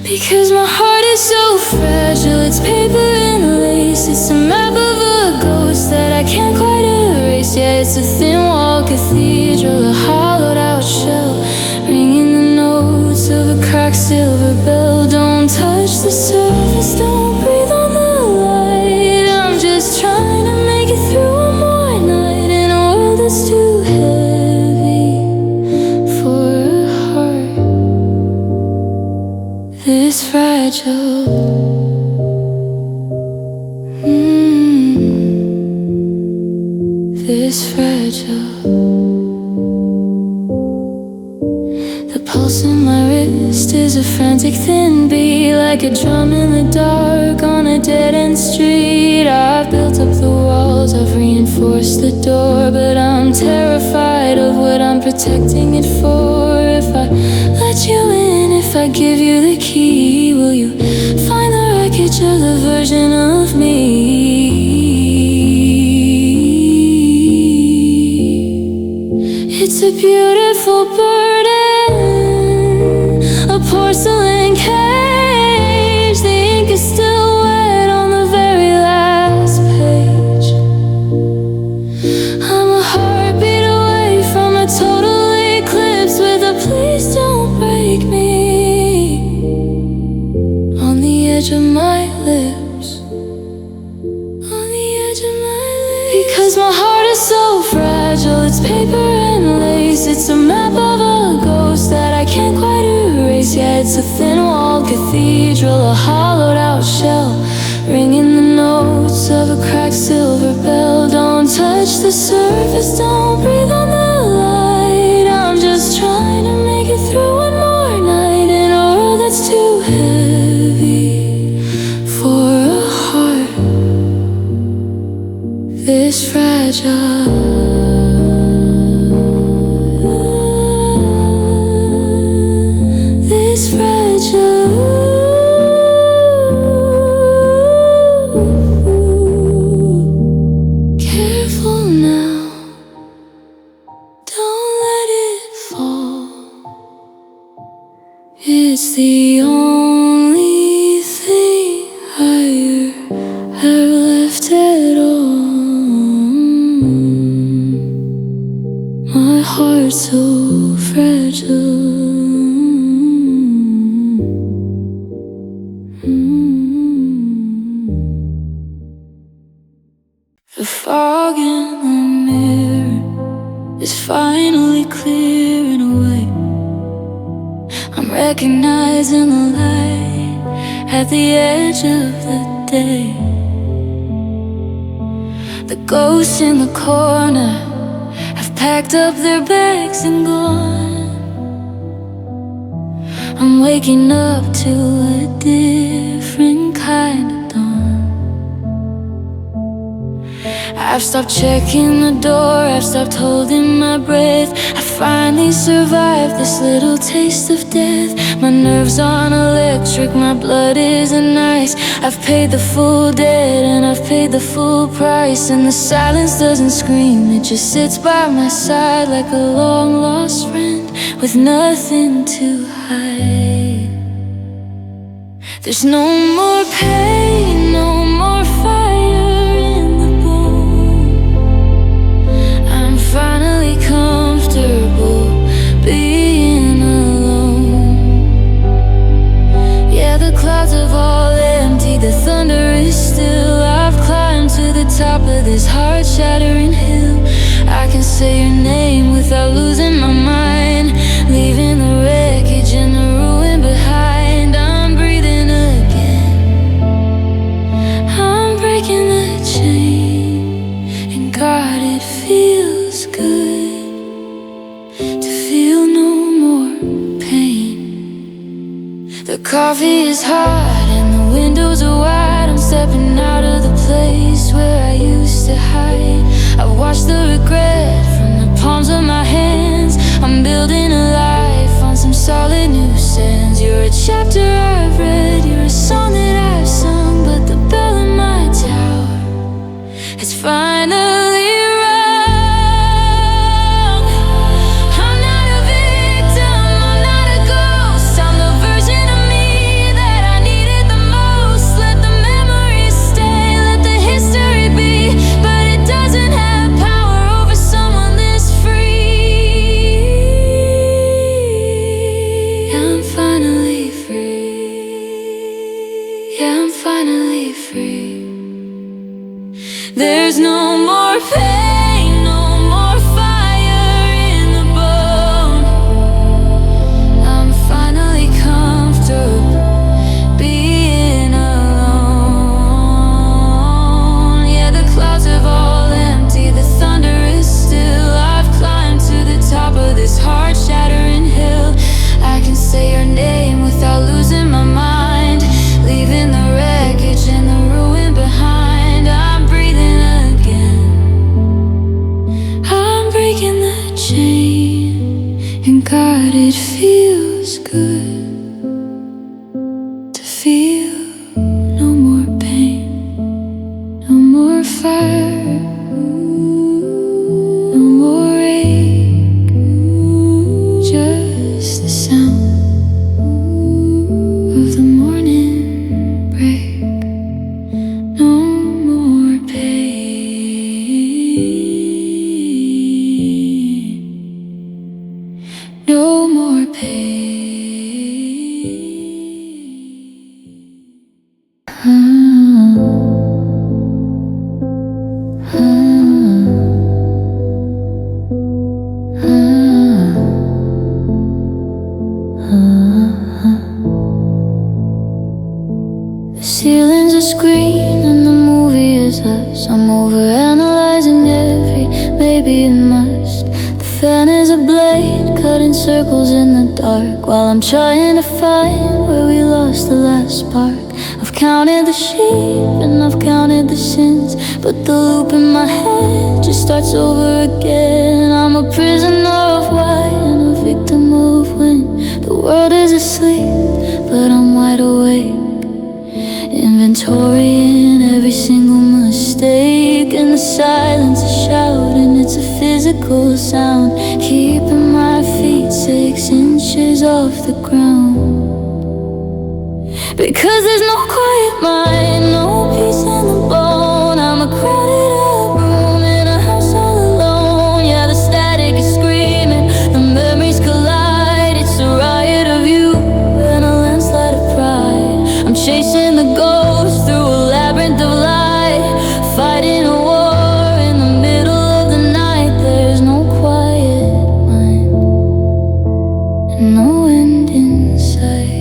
Because my heart is so fragile, it's paper and lace. It's a map of a ghost that I can't quite erase. Yeah, it's a thin wall cathedral, a hollowed out shell, ringing the notes of a cracked silver bell. Don't touch the surface, don't breathe on the light. I'm just trying to make it through one more night in a world that's too heavy for a heart this fragile. This fragile. The pulse in my wrist is a frantic thin beat, like a drum in the dark on a dead-end street. I've built up the walls, I've reinforced the door, but I'm terrified of what I'm protecting it for. If I let you in, if I give you the key, will you find the wreckage of the version of me? It's a beautiful burden, a porcelain cage. The ink is still wet on the very last page. I'm a heartbeat away from a total eclipse with a please don't break me on the edge of my lips. On the edge of my lips. Because my heart is so fragile, it's paper and lace. It's a map of a ghost that I can't quite erase. Yeah, it's a thin walled cathedral, a hollowed out shell, ringing the notes of a cracked silver bell. Don't touch the surface, don't breathe on the light. I'm just trying to make it through one more night in a world that's too heavy for a heart this fragile. This fragile. Careful now, don't let it fall. It's the only thing I have left at all. My heart's so fragile. The fog in the mirror is finally clearing away. I'm recognizing the light at the edge of the day. The ghosts in the corner have packed up their bags and gone. I'm waking up to a different kind of dawn. I've stopped checking the door, I've stopped holding my breath. I finally survived this little taste of death. My nerves on electric, my blood is a knife. nice. I've paid the full debt and I've paid the full price, and the silence doesn't scream, it just sits by my side like a long lost friend with nothing to hide. There's no more pain, no more fire in the bone. I'm finally comfortable being alone. Yeah, the clouds have all emptied, the thunder is still. I've climbed to the top of this heart-shattering hill. I can say your name without losing my mind, leaving the wreckage and the ruin behind. I'm breathing again, I'm breaking the chain, and God, it feels good to feel no more pain. The coffee is hot and the windows are wide. I'm stepping out of the place where I used to hide. I've watched the regret from the palms of my hands. I'm building a life on some solid new sands. You're a chapter I've read, you're a song that I've sung, but the bell in my tower, it's finally rung. I'm not a victim, I'm not a ghost. I'm the version of me that I needed the most. Let the memories stay, let the history be, but it doesn't have power over someone this free. Yeah, I'm finally free. Yeah, I'm finally free. There's no more pain, no more fire in the bone. I'm finally comfortable being alone. Yeah, the clouds have all emptied, the thunder is still. I've climbed to the top of this heart-shattering hill. I can say your name without losing my mind, leaving the wreckage and the ruin behind. I'm breathing again, I'm breaking the chain, and God, it feels good to feel no more pain, no more fire, no more ache, just the sound of the morning break. No more pain, no more pain. The ceiling's a screen and the movie is us. I'm overanalyzing every maybe and must. The fan is a blade cutting circles in the dark, while I'm trying to find where we lost the last spark. I've counted the sheep and I've counted the sins, but the loop in my head just starts over again. I'm a prisoner of why and a victim of when. The world is asleep, but I'm wide awake, inventorying every single mistake. And the silence is shouting, it's a physical sound, keeping my feet 6 inches off the ground. Because there's no quiet mind, no peace in the bone. I'm a crowded up room in a house all alone. Yeah, the static is screaming, the memories collide. It's a riot of you and a landslide of pride. I'm chasing the ghost through a labyrinth of light, fighting a war in the middle of the night. There's no quiet mind and no end in sight.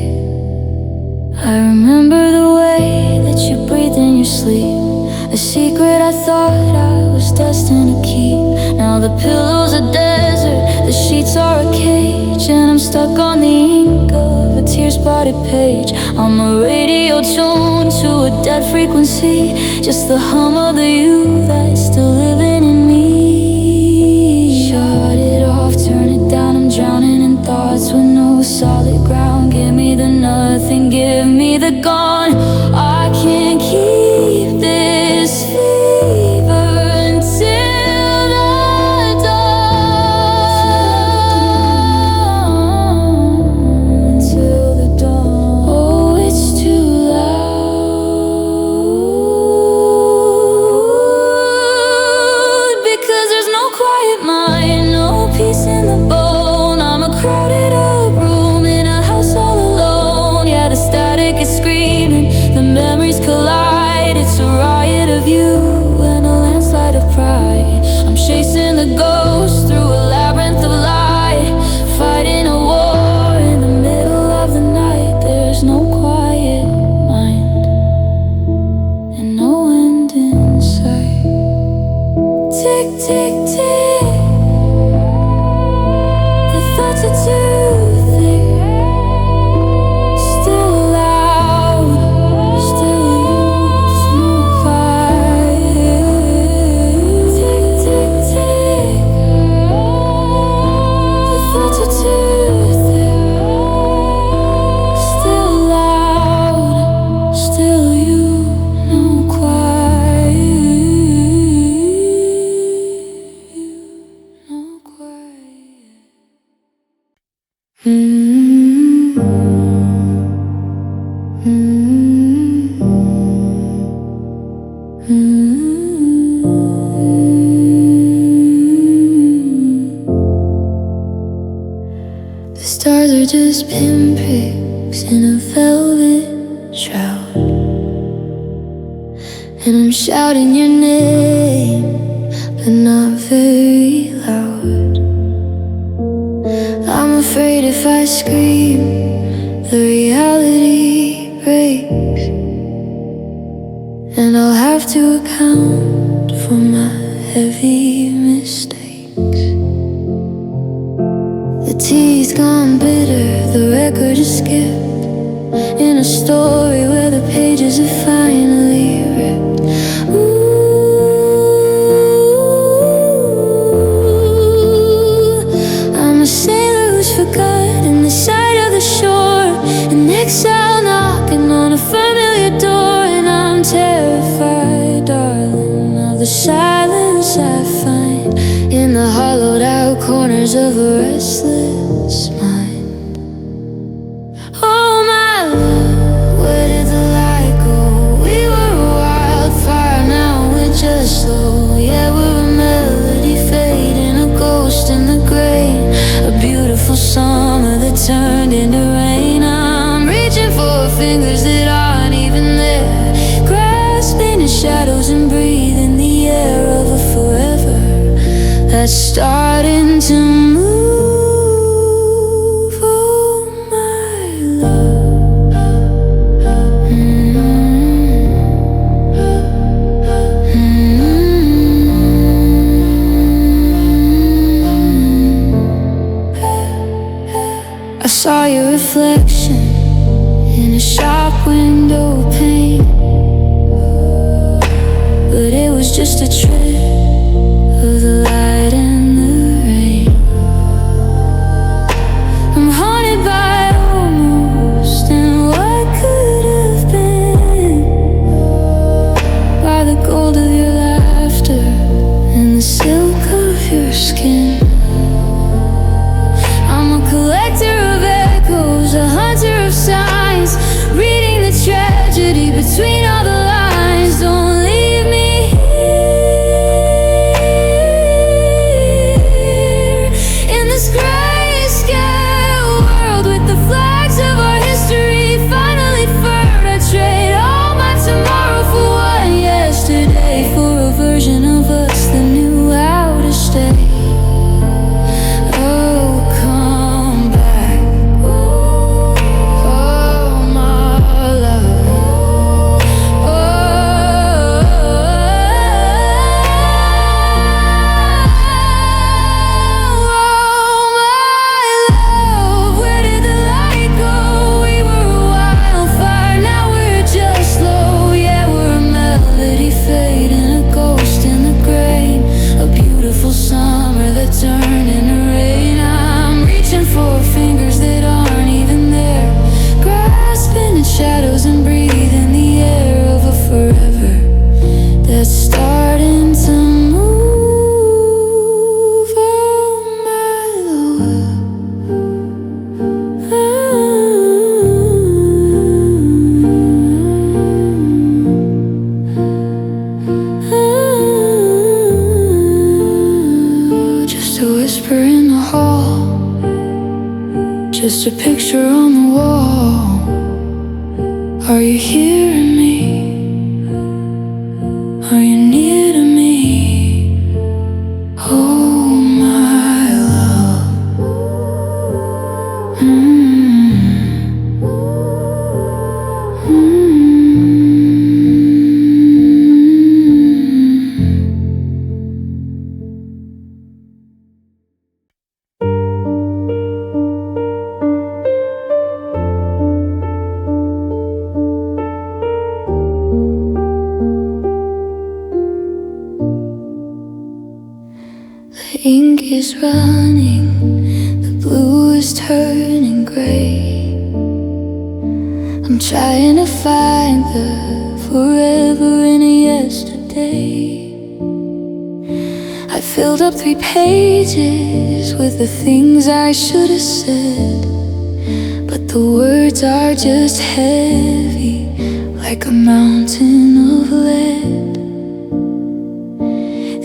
I remember the way that you breathed in your sleep, a secret I thought I was destined to keep. Now the pillow's a desert, the sheets are a cage, and I'm stuck on the ink of a tear-spotted page. I'm a radio tuned to a dead frequency, just the hum of the you that's still living in me. Shut it off, turn it down, I'm drowning in thoughts with no solid ground. Give me the nothing, give me the gone. of you and a landslide of pride. I'm chasing the ghost through a labyrinth of light, fighting a war in the middle of the night. There's no quiet mind and no end in sight. Tick, tick, tick. The thoughts are too thick. Still loud, still there's no quiet. Tick, tick, tick. The thoughts are too thick. Still loud, still you, no quiet. No quiet. The stars are just pinpricks in a velvet shroud, and I'm shouting your name, but not very loud. I'm afraid if I scream, the reality breaks, and I'll have to account for my heavy mistakes. The tea's gone bitter, the record is skipped, in a story where the pages are finally ripped. Ooh, I'm a sailor who's forgotten the sight of the shore, an exile knocking on a familiar door, and I'm terrified, darling, of the silence I find in the hollowed out corners of a restless mind. Oh my love, where did the light go? We were a wildfire, now we're just slow. Yeah, we're a melody fading, a ghost in the grain, a beautiful summer that turned into rain. I'm reaching for fingers that aren't even there, grasping at shadows and breathing the air of a forever that's starting to move. Oh my love. I saw your reflection in a shop window pane, but it was just a trick of the light and the rain. I'm haunted by almost and what could have been, by the gold of your laughter and the silk of your skin. I'm a collector of echoes, a hunter of signs, reading the tragedy between all the lines. Don't leave me here in this grayscale world with the flags of our history finally furled. I trade all my tomorrow for one yesterday, for a version of us that knew how to stay. Oh, come back, oh my love, oh my love. Where did the light go? We were a wildfire, now we're just slow. Yeah, we're a melody fading, a ghost in the grain, a beautiful summer that turned into rain. I'm reaching for fingers that aren't even there, grasping at shadows and breathing the air of a forever that's starting to move. Oh my love. Just a whisper in the hall, just a picture on the wall. Are you hearing me? Are you near to me? Oh, my love. The ink is running, the blue is turning gray. I'm trying to find the forever in a yesterday. I filled up 3 pages with the things I should have said, but the words are just heavy, like a mountain of lead.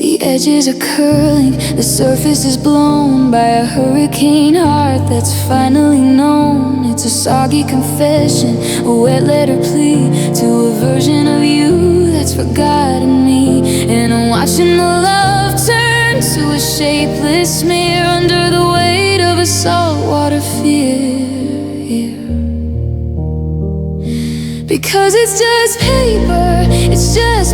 The edges are curling, the surface is blown by a hurricane heart that's finally known. It's a soggy confession, a wet letter plea to a version of you that's forgotten me. And I'm watching the love turn to a shapeless smear under the weight of a saltwater fear. Because it's just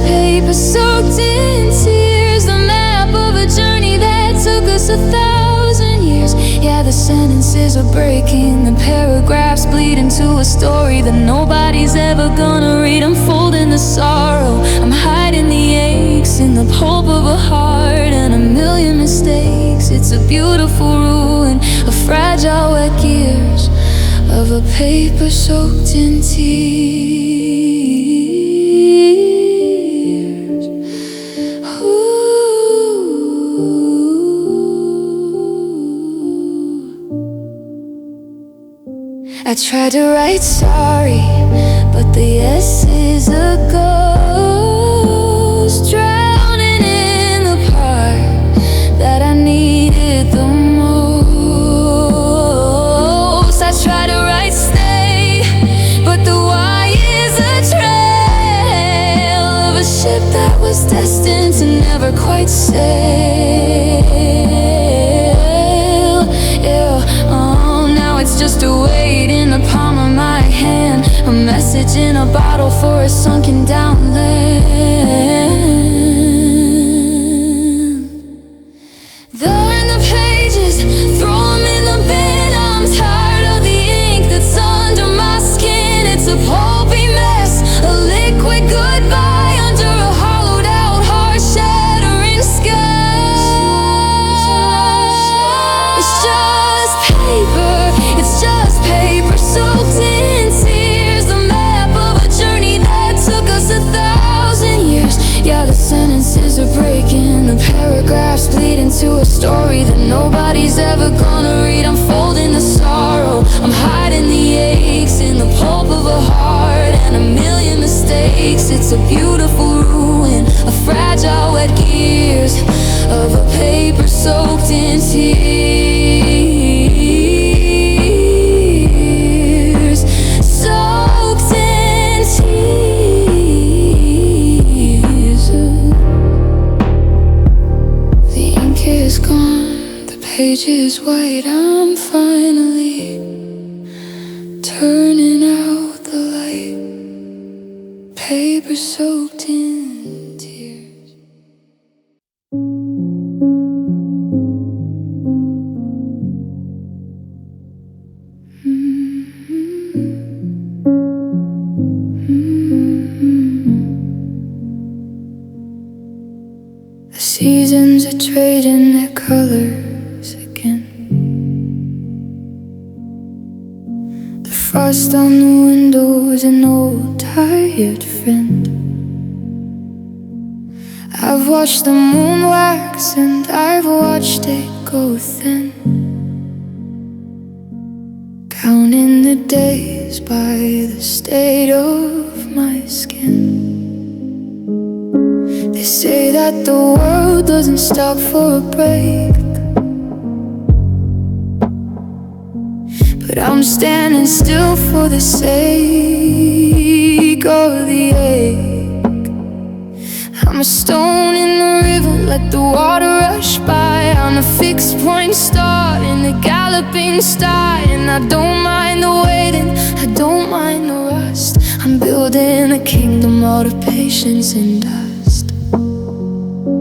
paper soaked in tears. The map of a journey that took us 1,000 years. Yeah, the sentences are breaking, the paragraphs bleed into a story that nobody's ever gonna read. I'm folding the sorrow, I'm hiding the aches in the pulp of a heart and a million mistakes. It's a beautiful ruin of fragile wet gears of a paper soaked in tears. I tried to write sorry, but the S is a ghost, drowning in the part that I needed the most. I tried to write stay, but the Y is a trail of a ship that was destined to never quite sail. Yeah, oh, now it's just a weight in the palm of my hand, a message in a bottle for a sunken down land. There in the pages, throw them in the bin. I'm tired of the ink that's under my skin. It's a pulpy mess, a liquid goodbye under a hollowed out heart shattering sky. It's just paper, it's just paper soaked in tears. The map of a journey that took us 1,000 years. Yeah, the sentences are breaking, the paragraphs bleed into a story that nobody's ever gonna read. I'm folding the sorrow, I'm hiding the aches in the pulp of a heart and a million mistakes. It's a beautiful ruin of fragile wet gears of a paper soaked in tears. Soaked in tears. The ink is gone, the page is white. I'm finally turning out the light. Paper soaked in tears. The seasons are trading their colors again. The frost on the window is an old tired friend. I've watched the moon wax and I've watched it go thin, counting the days by the state of my skin. They say that the world doesn't stop for a break, but I'm standing still for the sake of the ache. I'm stone in the river, let the water rush by. I'm a fixed point star in a galloping star, and I don't mind the waiting, I don't mind the rust. I'm building a kingdom out of patience and dust,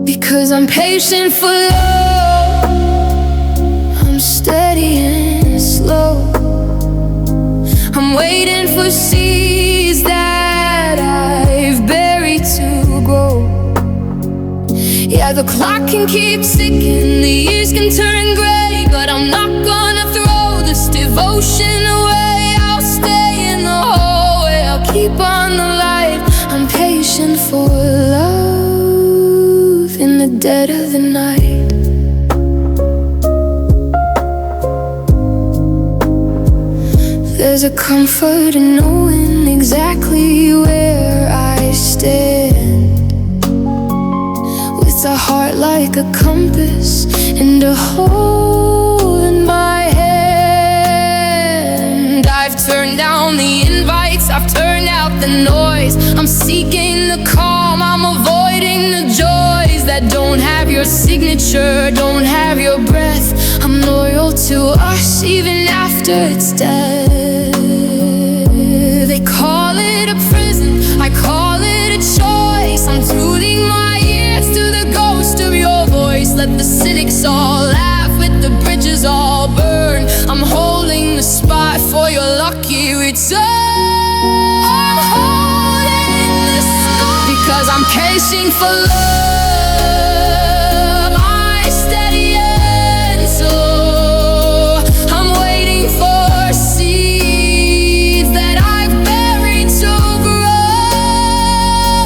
because I'm patient for love. I'm steady and slow. I'm waiting for seeds that I've buried to grow. Yeah, the clock can keep ticking, the years can turn gray, but I'm not gonna throw this devotion away. I'll stay in the hallway, I'll keep on the light. I'm patient for love in the dead of the night. There's a comfort in knowing exactly where I stand, with a heart like a compass and a hole in my hand. I've turned down the invites, I've turned out the noise. I'm seeking the calm, I'm avoiding the joys that don't have your signature, don't have your breath. I'm loyal to us even after it's dead. They call it a prison, I call it a choice. I'm tuning my ears to the ghost of your voice. Let the cynics all laugh, let the bridges all burn. I'm holding the spot for your lucky return. I'm holding the spot because I'm casing for love. I steady and slow. I'm waiting for seeds that I've buried to grow.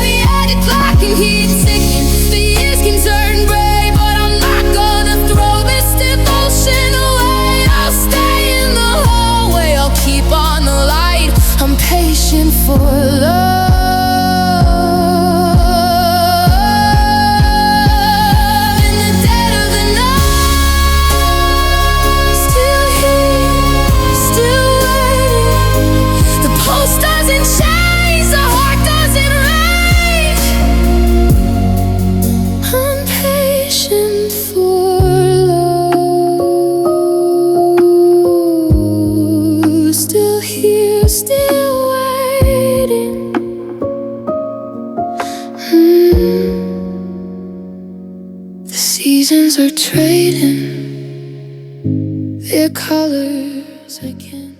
Yeah, the clock can keep ticking, the years can turn gray, but I'm not gonna throw this devotion away. I'll stay in the hallway, I'll keep on the light. I'm patient for love. Seasons are trading their colors again.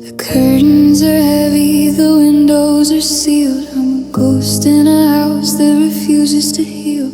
The curtains are heavy, the windows are sealed. I'm a ghost in a house that refuses to heal.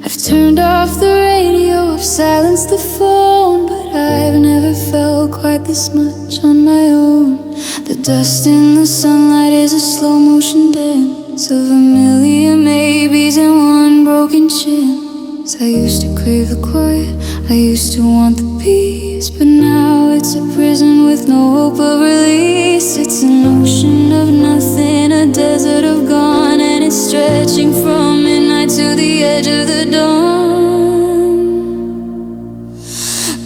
I've turned off the radio, I've silenced the phone, but I've never felt quite this much on my own. The dust in the sunlight is a slow motion dance of a million maybes and one broken chance. I used to crave the quiet, I used to want the peace, but now it's a prison with no hope of release. It's an ocean of nothing, a desert of gone, and it's stretching from midnight to the edge of the dawn.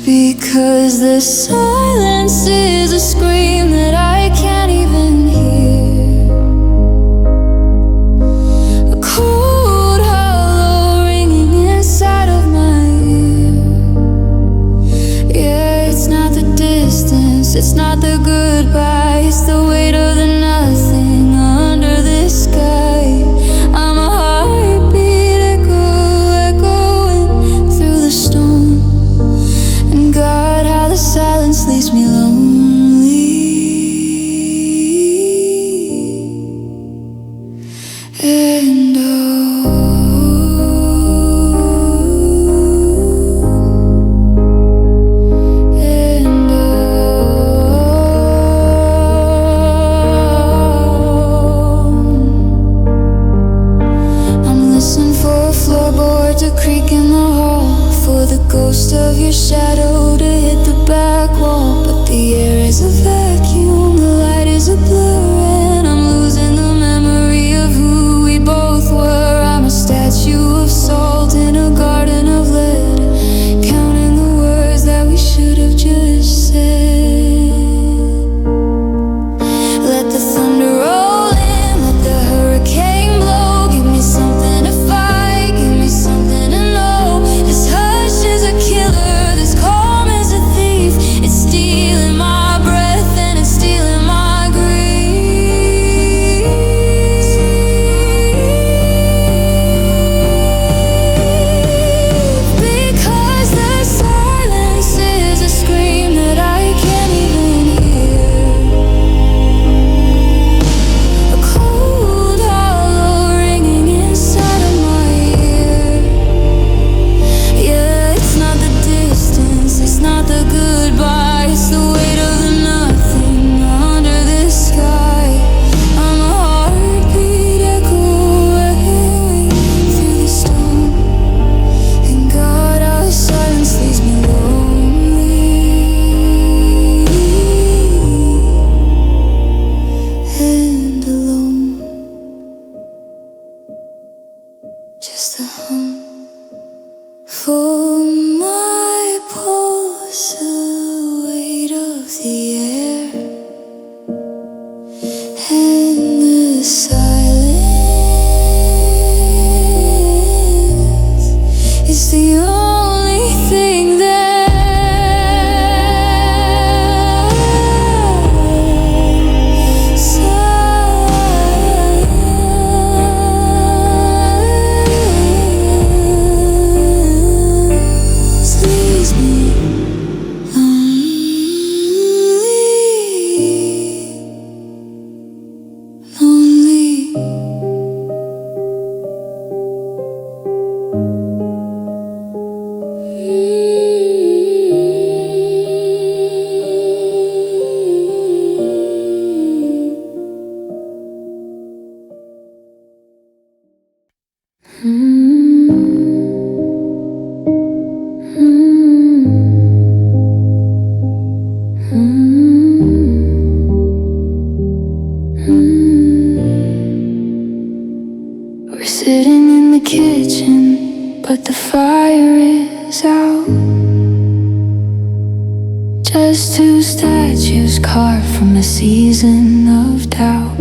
Because the silence is a scream that I can't even hear, a cold hollow ringing inside of my ear. Yeah, it's not the distance, it's not the goodbye, it's the weight of the nothing under this sky. I'm a heartbeat echoing through the storm, and God, how the silence leaves me lonely. And creak in the hall for the ghost of your shadow to hit the back wall. But the air is a vacuum, the light is a blur, and I'm losing the memory of who we both were. I'm a statue We're sitting in the kitchen, but the fire is out. Just two statues carved from a season of doubt.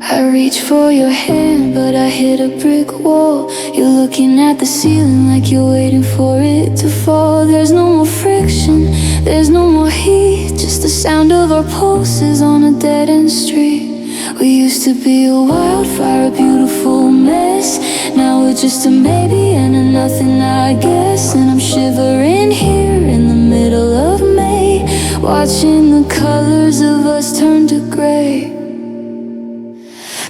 I reach for your hand, but I hit a brick wall. You're looking at the ceiling like you're waiting for it to fall. There's no more friction, there's no more heat, just the sound of our pulses on a dead-end street. We used to be a wildfire, a beautiful mess. Now we're just a maybe and a nothing, I guess. And I'm shivering here in the middle of May, watching the colors of us turn to gray.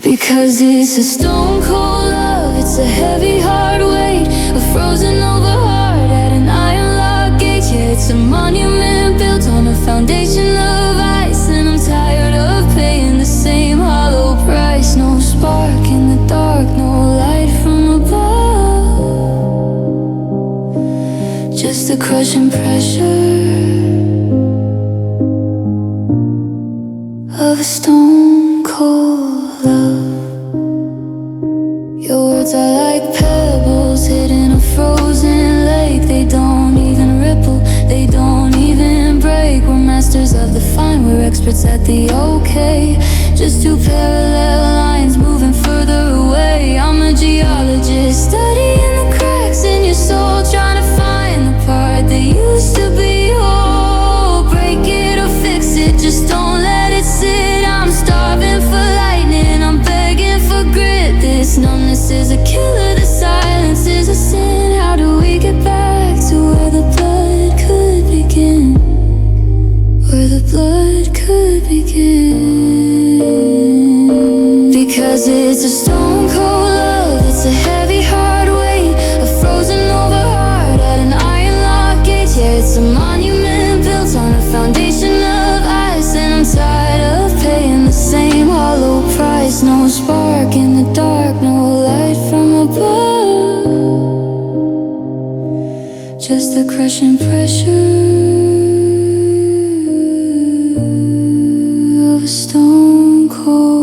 Because it's a stone cold love, it's a heavy hard weight, a frozen over heart at an iron lock gate. Yeah, it's a monument built on a foundation of ice, and I'm tired of paying the same hollow price. No spark in the dark, no light from above, just the crushing pressure of a stone cold love. Your words are like pebbles hit in a frozen lake. They don't even ripple, they don't even break. We're masters of the fine, we're experts at the okay. Just two parallel lines moving further away. I'm a geologist studying the cracks in your soul, trying to find the part that used to be whole. Break it or fix it, just don't let it sit. I'm starving for lightning, I'm begging for grit. This numbness is a killer, the silence is a sin. How do we get back to where the blood could begin? Where the blood could begin. Because it's a stone cold love, it's a heavy hard weight, a frozen over heart at an iron lock gate. Yeah, it's a monument built on a foundation of ice, and I'm tired of paying the same hollow price. No spark in the dark, no light from above, just the crushing pressure of a stone cold